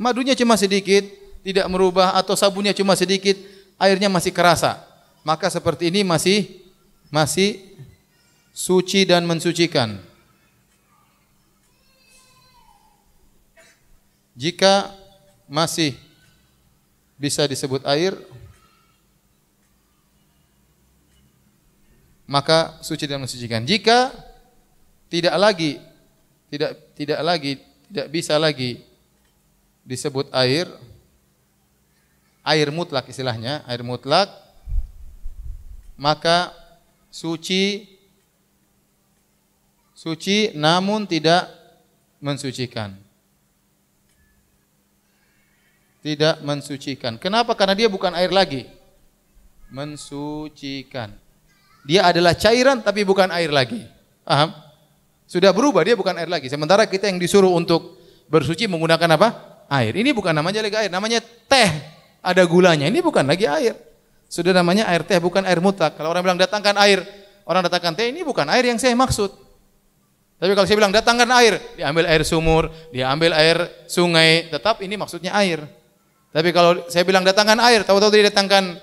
madunya cuma sedikit, tidak merubah, atau sabunnya cuma sedikit, airnya masih kerasa. Maka seperti ini masih suci dan mensucikan. Jika masih bisa disebut air, maka suci dan mensucikan. Jika tidak bisa lagi disebut air mutlak istilahnya, air mutlak, maka suci suci namun tidak mensucikan. Tidak mensucikan. Kenapa? Karena dia bukan air lagi. Mensucikan. Dia adalah cairan tapi bukan air lagi. Paham? Sudah berubah, dia bukan air lagi. Sementara kita yang disuruh untuk bersuci menggunakan apa? Air. Ini bukan namanya lagi air, namanya teh. Ada gulanya. Ini bukan lagi air. Sudah namanya air teh, bukan air mutlak. Kalau orang bilang datangkan air, orang datangkan teh, ini bukan air yang saya maksud. Tapi kalau saya bilang datangkan air, diambil air sumur, diambil air sungai, tetap ini maksudnya air. Tapi kalau saya bilang datangkan air, tahu-tahu dia datangkan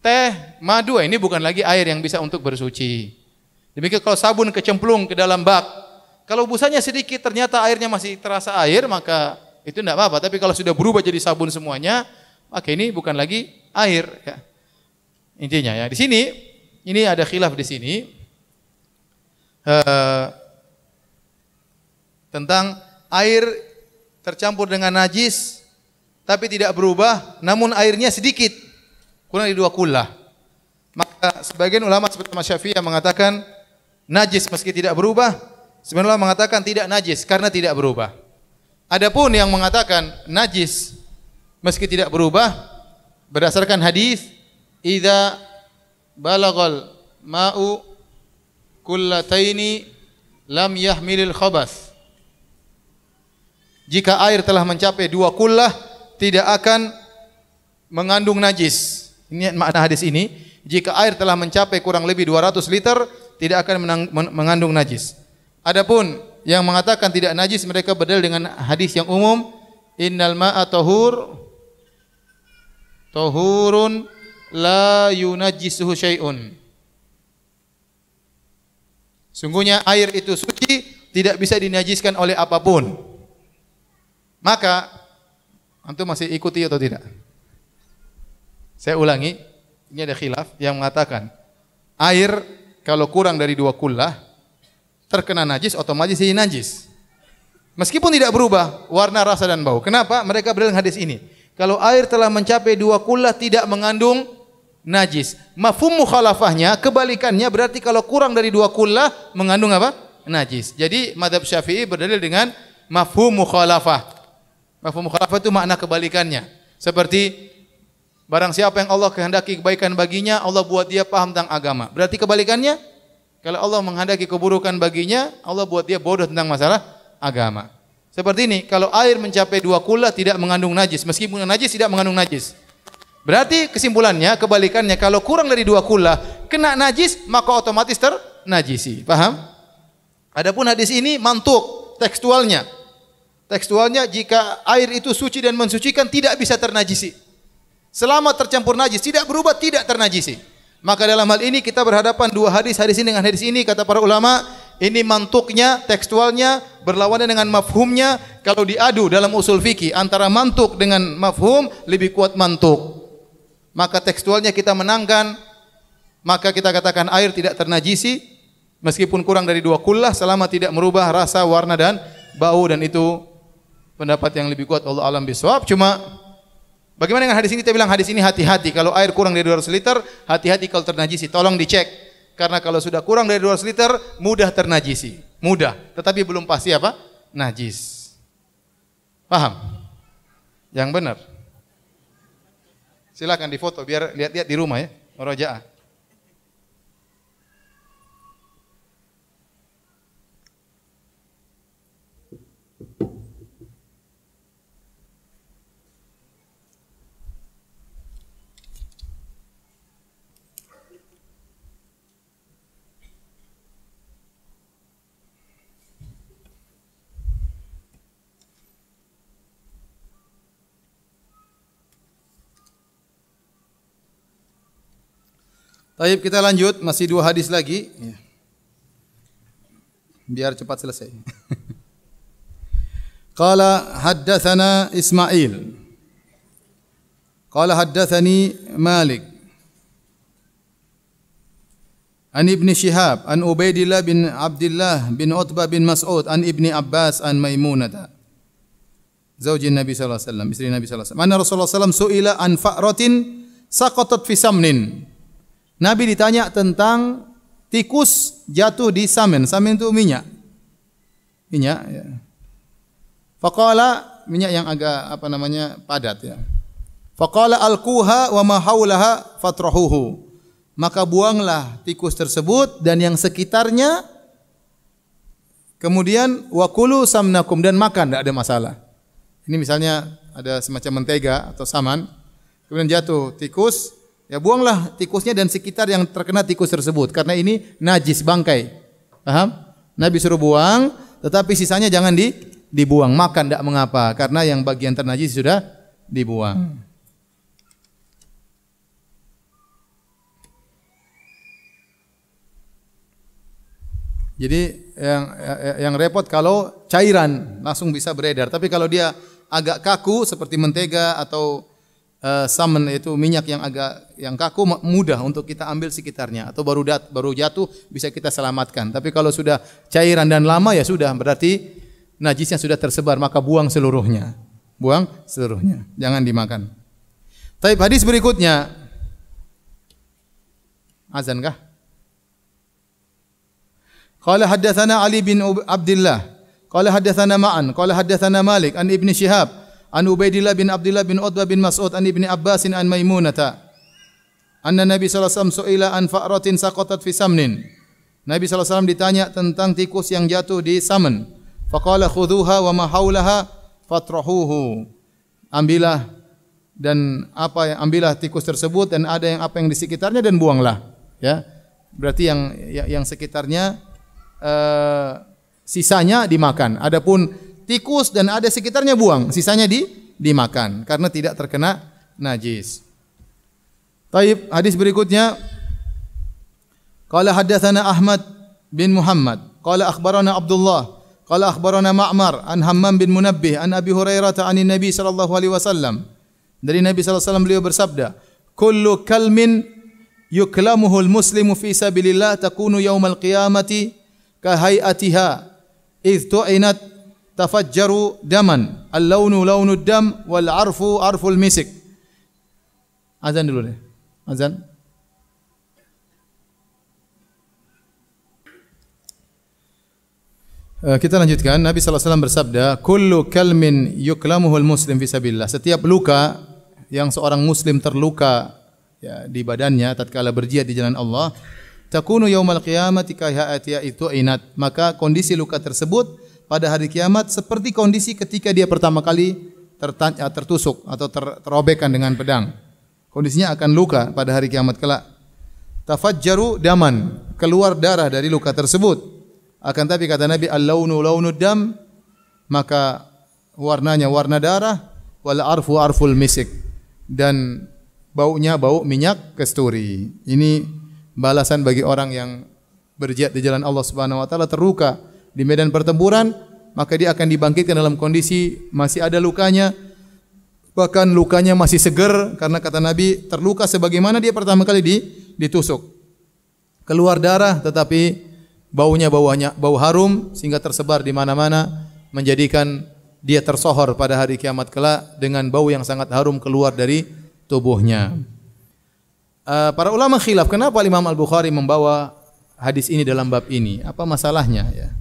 teh, madu, ini bukan lagi air yang bisa untuk bersuci. Demikian kalau sabun kecemplung ke dalam bak, kalau busanya sedikit ternyata airnya masih terasa air, maka itu tidak apa-apa. Tapi kalau sudah berubah jadi sabun semuanya, maka ini bukan lagi air. Ya. Intinya ya di sini, ini ada khilaf di sini tentang air tercampur dengan najis, tapi tidak berubah, namun airnya sedikit, kurang dari 2 kullah. Maka sebagian ulama seperti Imam Syafi'i mengatakan najis meski tidak berubah, sebagian ulama mengatakan tidak najis karena tidak berubah. Adapun yang mengatakan najis meski tidak berubah berdasarkan hadis idza balagal ma'u kullataini lam yahmilil khabath. Jika air telah mencapai 2 kullah tidak akan mengandung najis. Ini makna hadis ini. Jika air telah mencapai kurang lebih 200 liter tidak akan mengandung najis. Adapun yang mengatakan tidak najis mereka berdalil dengan hadis yang umum, innal ma'a tahurun la yunajjisuhu syai'un. Sungguhnya air itu suci, tidak bisa dinajiskan oleh apapun. Maka antum masih ikuti atau tidak? Saya ulangi, ini ada khilaf yang mengatakan air kalau kurang dari 2 kullah terkena najis otomatis jadi najis. Meskipun tidak berubah warna, rasa dan bau. Kenapa? Mereka berdalil hadis ini. Kalau air telah mencapai 2 kullah tidak mengandung najis. Mafhum mukhalafahnya kebalikannya, berarti kalau kurang dari 2 kullah mengandung apa? Najis. Jadi mazhab Syafi'i berdalil dengan mafhum mukhalafah. Mafhum mukhalafah itu makna kebalikannya. Seperti barang siapa yang Allah kehendaki kebaikan baginya, Allah buat dia paham tentang agama. Berarti kebalikannya, kalau Allah menghendaki keburukan baginya, Allah buat dia bodoh tentang masalah agama. Seperti ini, kalau air mencapai 2 kullah tidak mengandung najis, meskipun najis tidak mengandung najis. Berarti kesimpulannya, kebalikannya, kalau kurang dari 2 kullah kena najis, maka otomatis ternajisi. Paham? Adapun hadis ini mantuk tekstualnya. Tekstualnya jika air itu suci dan mensucikan tidak bisa ternajisi. Selama tercampur najis tidak berubah, tidak ternajisi. Maka dalam hal ini kita berhadapan 2 hadis ini dengan hadis ini, kata para ulama, ini mantuknya, tekstualnya berlawanan dengan mafhumnya. Kalau diadu dalam usul fikih antara mantuk dengan mafhum, lebih kuat mantuk. Maka tekstualnya kita menangkan, maka kita katakan air tidak ternajisi meskipun kurang dari 2 kullah selama tidak merubah rasa, warna dan bau, dan itu pendapat yang lebih kuat, Allah alam bisawab. Cuma bagaimana dengan hadis ini? Kita bilang hadis ini hati-hati. Kalau air kurang dari 200 liter, hati-hati kalau ternajisi. Tolong dicek. Karena kalau sudah kurang dari 200 liter, mudah ternajisi. Mudah. Tetapi belum pasti apa? Najis. Paham? Yang benar. Silakan difoto biar lihat-lihat di rumah ya. Murajaah. Baik, kita lanjut, masih 2 hadis lagi. Ya. Biar cepat selesai. Qala haddatsana Ismail. Qala haddatsani Malik. An Ibn Shihab, an Ubaidillah bin Abdullah bin Utbah bin Mas'ud, an Ibni Abbas, an Maimunah. Zaujin Nabi sallallahu alaihi wasallam, istri Nabi sallallahu alaihi wasallam. Anna Rasulullah sallallahu alaihi wasallam su'ila an fa'ratin saqatat fi samnin. Nabi ditanya tentang tikus jatuh di samen. Samen itu minyak. Minyak ya. Faqala, minyak yang agak padat ya. Faqala alquha wa ma haulaha fatrahuhu. Maka buanglah tikus tersebut dan yang sekitarnya, kemudian wa kulu samnakum, dan makan, tidak ada masalah. Ini misalnya ada semacam mentega atau saman, kemudian jatuh tikus, ya buanglah tikusnya dan sekitar yang terkena tikus tersebut, karena ini najis, bangkai. Paham? Nabi suruh buang, tetapi sisanya jangan dibuang, makan tidak mengapa, karena yang bagian ternajis sudah dibuang. Jadi yang repot kalau cairan langsung bisa beredar, tapi kalau dia agak kaku seperti mentega atau samen, itu minyak yang kaku, mudah untuk kita ambil sekitarnya, atau baru jatuh bisa kita selamatkan. Tapi kalau sudah cairan dan lama, ya sudah, berarti najisnya sudah tersebar, maka buang seluruhnya. Buang seluruhnya, jangan dimakan. Tapi hadis berikutnya, azan kah? Qala haddatsana Ali bin Abdullah, qala haddatsana Ma'an, qala haddatsana Malik an Ibnu Syihab, an Ubaidillah bin Abdullah bin Utbah bin Mas'ud an Ibni Abbas an Maimunata. Anna Nabi sallallahu alaihi wasallam su'ila an fa'ratin saqatat fi samnin. Nabi sallallahu alaihi wasallam ditanya tentang tikus yang jatuh di samen. Faqala khudhuha wa ma haulaha fatrahuhu. Ambillah tikus tersebut dan apa yang di sekitarnya, dan buanglah, ya. Berarti yang sekitarnya, sisanya dimakan. Adapun tikus dan ada sekitarnya buang, sisanya dimakan karena tidak terkena najis. Taib, hadis berikutnya, qala haddatsana Ahmad bin Muhammad, qala akhbarana Abdullah, qala akhbarana Ma'mar an Hammam bin Munabbih an Abi Hurairah an Nabi sallallahu alaihi wasallam. Dari Nabi sallallahu alaihi wasallam beliau bersabda, kullu kalmin yuklamuhul muslimu fi sabilillah takunu yaumal qiyamati kahayatiha idh tu'inat tafajjaru daman al-launu launud dam wal arfu arful misik. Azan dulu deh. Azan. Kita lanjutkan. Nabi sallallahu alaihi wasallam bersabda, kullu kalmin yuklamuhul muslim fi sabilillah. Setiap luka yang seorang muslim terluka, ya, di badannya tatkala berjihad di jalan Allah, takunu yaumal qiyamati kahayatiha itu inat, maka kondisi luka tersebut pada hari kiamat seperti kondisi ketika dia pertama kali tertusuk atau terobekkan dengan pedang. Kondisinya akan luka pada hari kiamat kelak. Tafajjaru daman, keluar darah dari luka tersebut. Akan tapi kata Nabi, al-launu launud dam, maka warnanya warna darah, wal arfu arful misik, dan baunya bau minyak kasturi. Ini balasan bagi orang yang berjihad di jalan Allah Subhanahu wa taala, terluka di medan pertempuran, maka dia akan dibangkitkan dalam kondisi masih ada lukanya, bahkan lukanya masih segar, karena kata Nabi, terluka sebagaimana dia pertama kali ditusuk. Keluar darah tetapi baunya bau harum sehingga tersebar di mana-mana, menjadikan dia tersohor pada hari kiamat kelak dengan bau yang sangat harum keluar dari tubuhnya. Para ulama khilaf kenapa Imam Al-Bukhari membawa hadis ini dalam bab ini. Apa masalahnya, ya?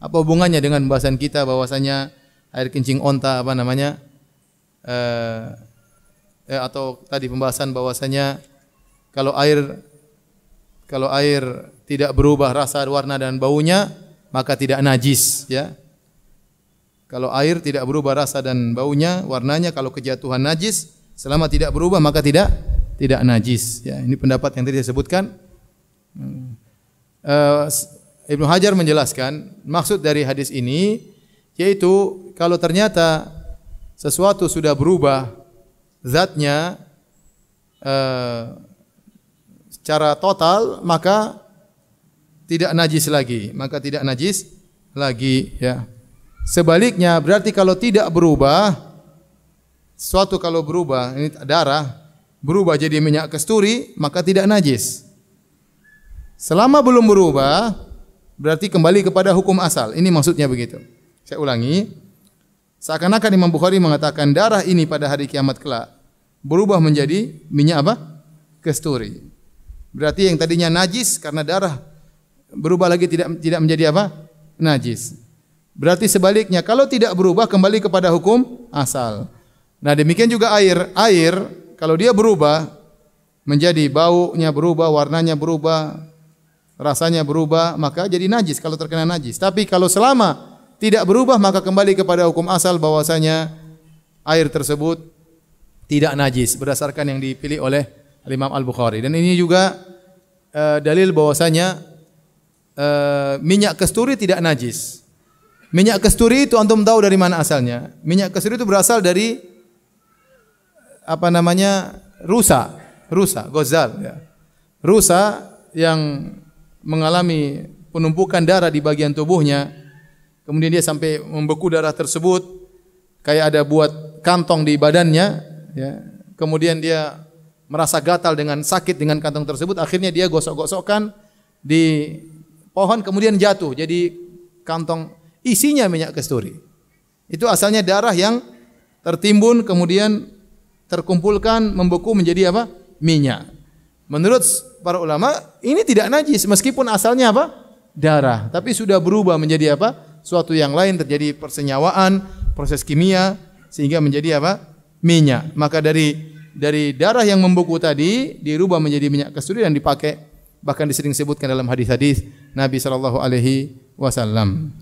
Apa hubungannya dengan pembahasan kita bahwasanya air kencing onta atau tadi pembahasan bahwasanya kalau air tidak berubah rasa, warna dan baunya, maka tidak najis, ya. Kalau air tidak berubah rasa dan baunya, warnanya, kalau kejatuhan najis, selama tidak berubah maka tidak najis, ya. Ini pendapat yang tadi disebutkan. Ibnu Hajar menjelaskan maksud dari hadis ini, yaitu kalau ternyata sesuatu sudah berubah zatnya secara total, maka tidak najis lagi, ya. Sebaliknya berarti kalau tidak berubah, sesuatu kalau berubah, ini darah berubah jadi minyak kasturi, maka tidak najis. Selama belum berubah, berarti kembali kepada hukum asal. Ini maksudnya begitu. Saya ulangi. Seakan-akan Imam Bukhari mengatakan darah ini pada hari kiamat kelak berubah menjadi minyak apa? Kasturi. Berarti yang tadinya najis karena darah berubah lagi tidak menjadi apa? Najis. Berarti sebaliknya, kalau tidak berubah kembali kepada hukum asal. Nah, demikian juga air. Air kalau dia berubah menjadi baunya berubah, warnanya berubah, rasanya berubah, maka jadi najis kalau terkena najis. Tapi kalau selama tidak berubah maka kembali kepada hukum asal bahwasanya air tersebut tidak najis berdasarkan yang dipilih oleh Imam Al-Bukhari. Dan ini juga dalil bahwasanya minyak kasturi tidak najis. Minyak kasturi itu antum tahu dari mana asalnya? Minyak kasturi itu berasal dari rusa, gozal ya. Rusa yang mengalami penumpukan darah di bagian tubuhnya, kemudian dia sampai membeku darah tersebut, kayak ada buat kantong di badannya ya. Kemudian dia merasa gatal dengan sakit dengan kantong tersebut, akhirnya dia gosok-gosokkan di pohon, kemudian jatuh jadi kantong isinya minyak kasturi. Itu asalnya darah yang tertimbun kemudian terkumpulkan membeku menjadi apa? Minyak. Menurut para ulama ini tidak najis meskipun asalnya apa? Darah, tapi sudah berubah menjadi apa? Suatu yang lain, terjadi persenyawaan, proses kimia sehingga menjadi apa? Minyak. Maka dari darah yang membeku tadi dirubah menjadi minyak kasturi dan dipakai, bahkan disering disebutkan dalam hadis-hadis Nabi sallallahu alaihi wasallam.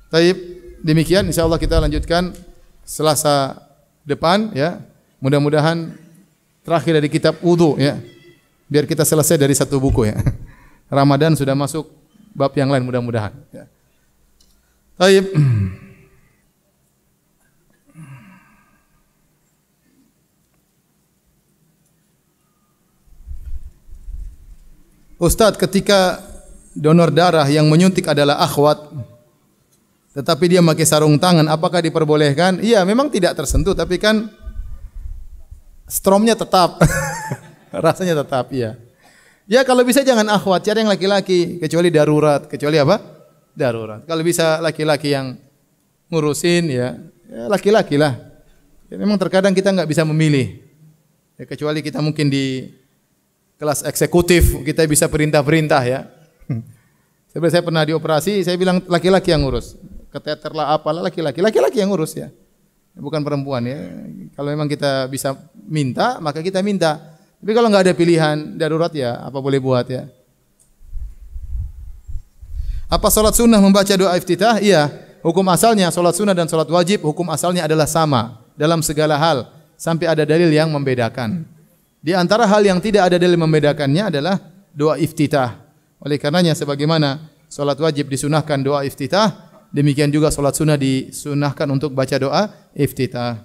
Baik, demikian insyaallah kita lanjutkan Selasa depan ya. Mudah-mudahan terakhir dari kitab wudu ya. Biar kita selesai dari satu buku ya. Ramadan sudah masuk bab yang lain mudah-mudahan ya. Baik. Ustaz, ketika donor darah yang menyuntik adalah akhwat tetapi dia memakai sarung tangan, apakah diperbolehkan? Iya, memang tidak tersentuh, tapi kan stromnya tetap, rasanya tetap, iya. Ya kalau bisa jangan akhwat, cari yang laki-laki, kecuali darurat, kecuali apa? Darurat. Kalau bisa laki-laki yang ngurusin, ya laki-laki lah. Ya, memang terkadang kita nggak bisa memilih, ya, kecuali kita mungkin di kelas eksekutif, kita bisa perintah-perintah ya. Sebenarnya saya pernah dioperasi, saya bilang laki-laki yang ngurus. Keteter lah apalah laki-laki yang ngurus ya. Bukan perempuan ya. Kalau memang kita bisa minta, maka kita minta. Tapi kalau enggak ada pilihan darurat ya, apa boleh buat ya. Apa salat sunnah membaca doa iftitah? Iya. Hukum asalnya salat sunnah dan salat wajib hukum asalnya adalah sama dalam segala hal sampai ada dalil yang membedakan. Di antara hal yang tidak ada dalil membedakannya adalah doa iftitah. Oleh karenanya sebagaimana salat wajib disunahkan doa iftitah, demikian juga salat sunnah disunahkan untuk baca doa iftitah.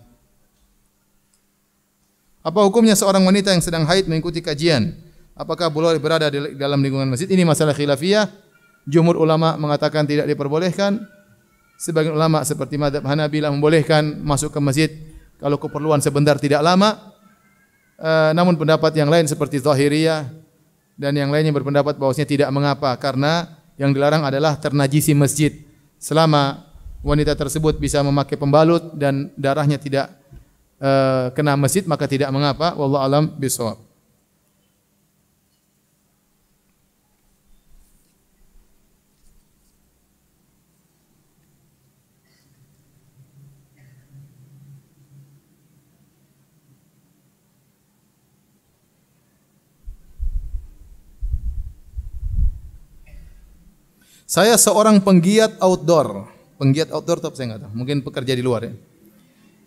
Apa hukumnya seorang wanita yang sedang haid mengikuti kajian? Apakah boleh berada di dalam lingkungan masjid? Ini masalah khilafiyah. Jumhur ulama mengatakan tidak diperbolehkan. Sebagian ulama seperti mazhab Hanabilah membolehkan masuk ke masjid kalau keperluan sebentar tidak lama. Namun pendapat yang lain seperti Zahiriyah dan yang lainnya berpendapat bahwasanya tidak mengapa karena yang dilarang adalah ternajisi masjid. Selama wanita tersebut bisa memakai pembalut dan darahnya tidak kena masjid maka tidak mengapa. Wallahu alam bishawab. Saya seorang penggiat outdoor. Penggiat outdoor top saya enggak tahu. Mungkin pekerja di luar ya.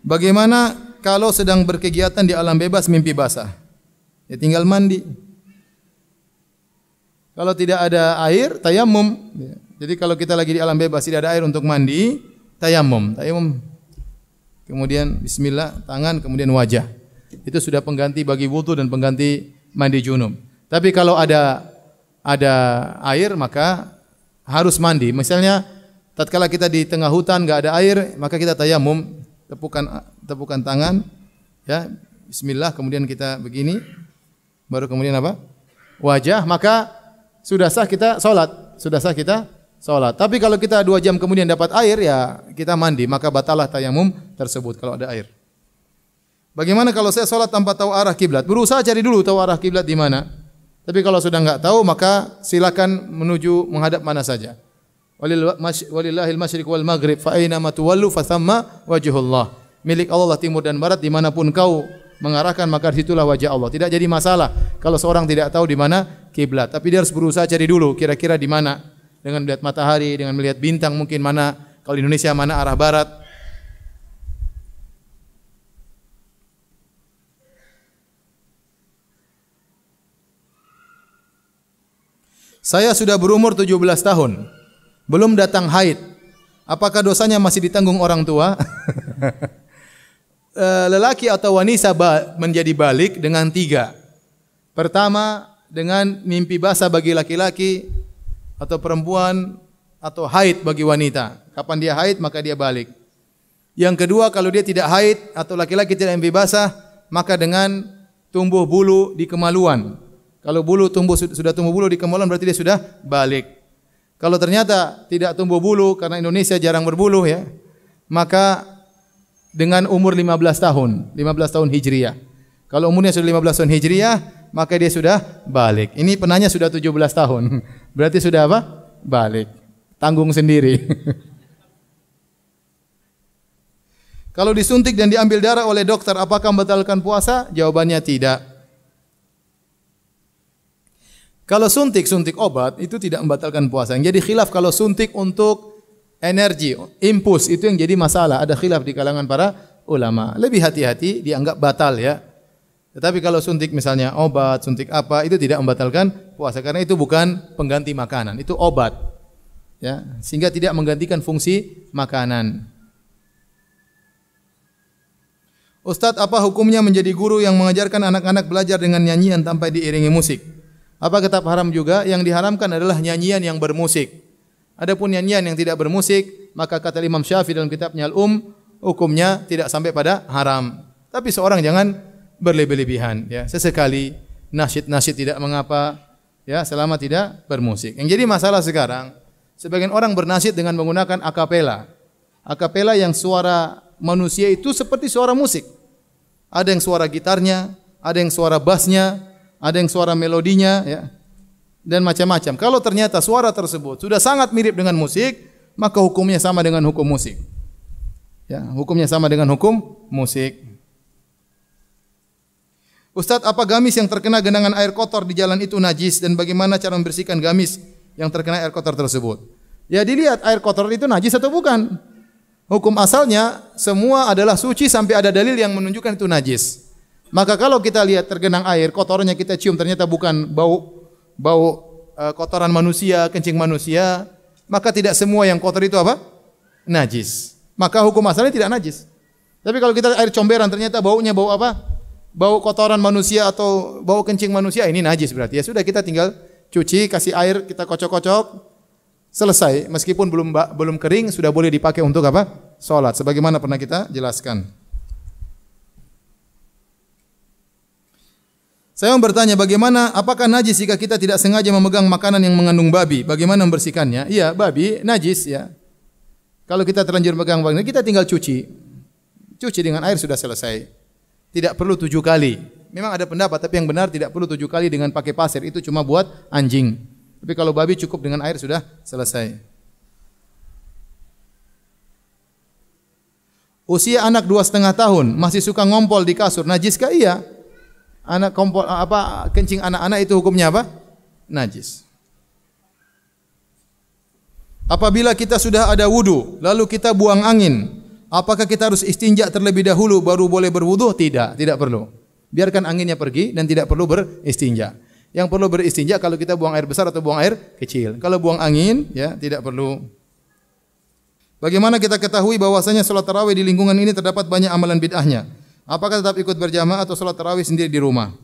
Bagaimana kalau sedang berkegiatan di alam bebas mimpi basah? Ya tinggal mandi. Kalau tidak ada air, tayamum. Ya. Jadi kalau kita lagi di alam bebas tidak ada air untuk mandi, tayamum. Tayamum. Kemudian bismillah, tangan, kemudian wajah. Itu sudah pengganti bagi wudu dan pengganti mandi junub. Tapi kalau ada air maka harus mandi. Misalnya tatkala kita di tengah hutan enggak ada air, maka kita tayamum, tepukan tangan ya, bismillah, kemudian kita begini, baru kemudian apa? Wajah, maka sudah sah kita salat. Tapi kalau kita 2 jam kemudian dapat air ya kita mandi, maka batalah tayamum tersebut kalau ada air. Bagaimana kalau saya salat tanpa tahu arah kiblat? Berusaha cari dulu tahu arah kiblat di mana. Tapi kalau sudah enggak tahu, maka silakan menuju menghadap mana saja. Walillahil masyriq wal maghrib fa aina ma tuwallu fa thamma wajhullah. Milik Allah timur dan barat, dimanapun kau mengarahkan maka disitulah wajah Allah. Tidak jadi masalah kalau seorang tidak tahu di mana kiblat, tapi dia harus berusaha cari dulu kira-kira di mana, dengan melihat matahari, dengan melihat bintang, mungkin mana kalau di Indonesia mana arah barat. Saya sudah berumur 17 tahun, belum datang haid. Apakah dosanya masih ditanggung orang tua? Lelaki atau wanita menjadi balik dengan 3. Pertama, dengan mimpi basah bagi laki-laki atau perempuan, atau haid bagi wanita. Kapan dia haid maka dia balik. Yang kedua, kalau dia tidak haid atau laki-laki tidak mimpi basah, maka dengan tumbuh bulu di kemaluan. Kalau sudah tumbuh bulu di kemaluan berarti dia sudah balik. Kalau ternyata tidak tumbuh bulu karena Indonesia jarang berbulu ya, maka dengan umur 15 tahun Hijriah. Kalau umurnya sudah 15 tahun Hijriah, maka dia sudah balik. Ini penanya sudah 17 tahun. Berarti sudah apa? Balik. Tanggung sendiri. Kalau disuntik dan diambil darah oleh dokter, apakah membatalkan puasa? Jawabannya tidak. Kalau suntik obat itu tidak membatalkan puasa. Yang jadi khilaf kalau suntik untuk energi, impuls itu yang jadi masalah. Ada khilaf di kalangan para ulama. Lebih hati-hati dianggap batal ya. Tetapi kalau suntik misalnya obat, suntik apa itu tidak membatalkan puasa karena itu bukan pengganti makanan, itu obat. Ya, sehingga tidak menggantikan fungsi makanan. Ustadz, apa hukumnya menjadi guru yang mengajarkan anak-anak belajar dengan nyanyian tanpa diiringi musik? Apa tetap haram juga? Yang diharamkan adalah nyanyian yang bermusik. Adapun nyanyian yang tidak bermusik, maka kata Imam Syafi'i dalam kitabnya hukumnya tidak sampai pada haram. Tapi seorang jangan berlebih-lebihan, ya. Sesekali nasyid-nasyid tidak mengapa, ya, selama tidak bermusik. Yang jadi masalah sekarang, sebagian orang bernasyid dengan menggunakan akapela. Akapela yang suara manusia itu seperti suara musik. Ada yang suara gitarnya, ada yang suara bassnya, ada yang suara melodinya, ya, dan macam-macam. Kalau ternyata suara tersebut sudah sangat mirip dengan musik, maka hukumnya sama dengan hukum musik. Ya, hukumnya sama dengan hukum musik. Ustadz, apa gamis yang terkena genangan air kotor di jalan itu najis dan bagaimana cara membersihkan gamis yang terkena air kotor tersebut? Ya, dilihat air kotor itu najis atau bukan. Hukum asalnya semua adalah suci sampai ada dalil yang menunjukkan itu najis. Maka kalau kita lihat tergenang air, kotornya kita cium ternyata bukan bau kotoran manusia, kencing manusia, maka tidak semua yang kotor itu apa? Najis. Maka hukum asalnya tidak najis. Tapi kalau kita air comberan ternyata baunya bau apa? Bau kotoran manusia atau bau kencing manusia, ini najis berarti. Ya sudah, kita tinggal cuci, kasih air, kita kocok-kocok, selesai. Meskipun belum kering, sudah boleh dipakai untuk apa? Salat. Sebagaimana pernah kita jelaskan. Saya mau bertanya, bagaimana, apakah najis jika kita tidak sengaja memegang makanan yang mengandung babi? Bagaimana membersihkannya? Iya, babi najis ya. Kalau kita terlanjur memegang babi, kita tinggal cuci. Cuci dengan air sudah selesai. Tidak perlu 7 kali. Memang ada pendapat, tapi yang benar tidak perlu 7 kali dengan pakai pasir. Itu cuma buat anjing. Tapi kalau babi cukup dengan air sudah selesai. Usia anak 2,5 tahun masih suka ngompol di kasur, najiskah? Iya. Anak kompol kencing anak-anak itu hukumnya apa? Najis. Apabila kita sudah ada wudu, lalu kita buang angin, apakah kita harus istinja terlebih dahulu baru boleh berwudu? Tidak, tidak perlu. Biarkan anginnya pergi dan tidak perlu beristinja. Yang perlu beristinja kalau kita buang air besar atau buang air kecil. Kalau buang angin, ya tidak perlu. Bagaimana kita ketahui bahwasanya salat tarawih di lingkungan ini terdapat banyak amalan bid'ahnya? Apakah tetap ikut berjamaah atau salat tarawih sendiri di rumah?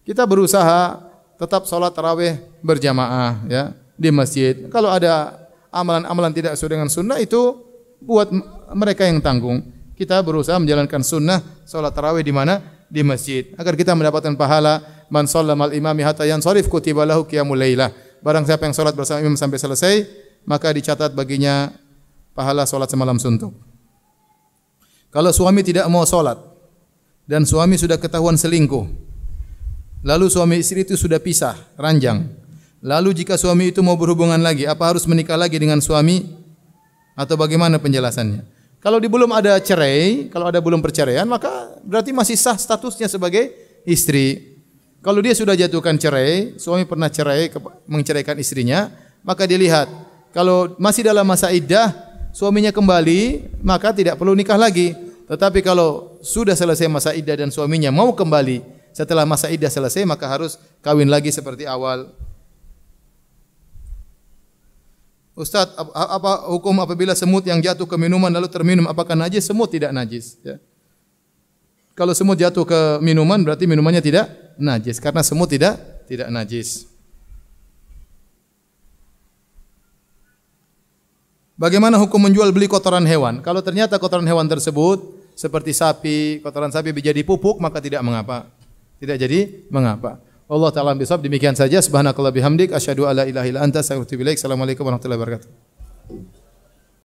Kita berusaha tetap salat tarawih berjamaah ya di masjid. Kalau ada amalan-amalan tidak sesuai dengan sunnah itu buat mereka yang tanggung. Kita berusaha menjalankan sunnah salat tarawih di mana? Di masjid. Agar kita mendapatkan pahala man shallamal imami hatta yansharif kutiba lahu qiyamul lailah. Barang siapa yang salat bersama imam sampai selesai, maka dicatat baginya pahala salat semalam suntuk. Kalau suami tidak mau salat dan suami sudah ketahuan selingkuh, lalu suami istri itu sudah pisah, ranjang. Lalu jika suami itu mau berhubungan lagi, apa harus menikah lagi dengan suami atau bagaimana penjelasannya? Kalau belum ada cerai, kalau ada belum perceraian, maka berarti masih sah statusnya sebagai istri. Kalau dia sudah jatuhkan cerai, suami pernah cerai, menceraikan istrinya, maka dilihat kalau masih dalam masa iddah, suaminya kembali, maka tidak perlu nikah lagi. Tetapi kalau sudah selesai masa iddah dan suaminya mau kembali setelah masa iddah selesai, maka harus kawin lagi seperti awal. Ustaz, apa hukum apabila semut yang jatuh ke minuman lalu terminum, apakah najis? Semut tidak najis. Ya. Kalau semut jatuh ke minuman, berarti minumannya tidak najis, karena semut tidak najis. Bagaimana hukum menjual beli kotoran hewan? Kalau ternyata kotoran hewan tersebut seperti sapi, kotoran sapi menjadi pupuk, maka tidak mengapa. Tidak jadi mengapa. Allah Ta'ala bisawab. Demikian saja. Subhanakallah bihamdik. Asyhadu alla ilaha illa anta astaghfiruka wa atubu ilaik. Assalamualaikum warahmatullahi wabarakatuh.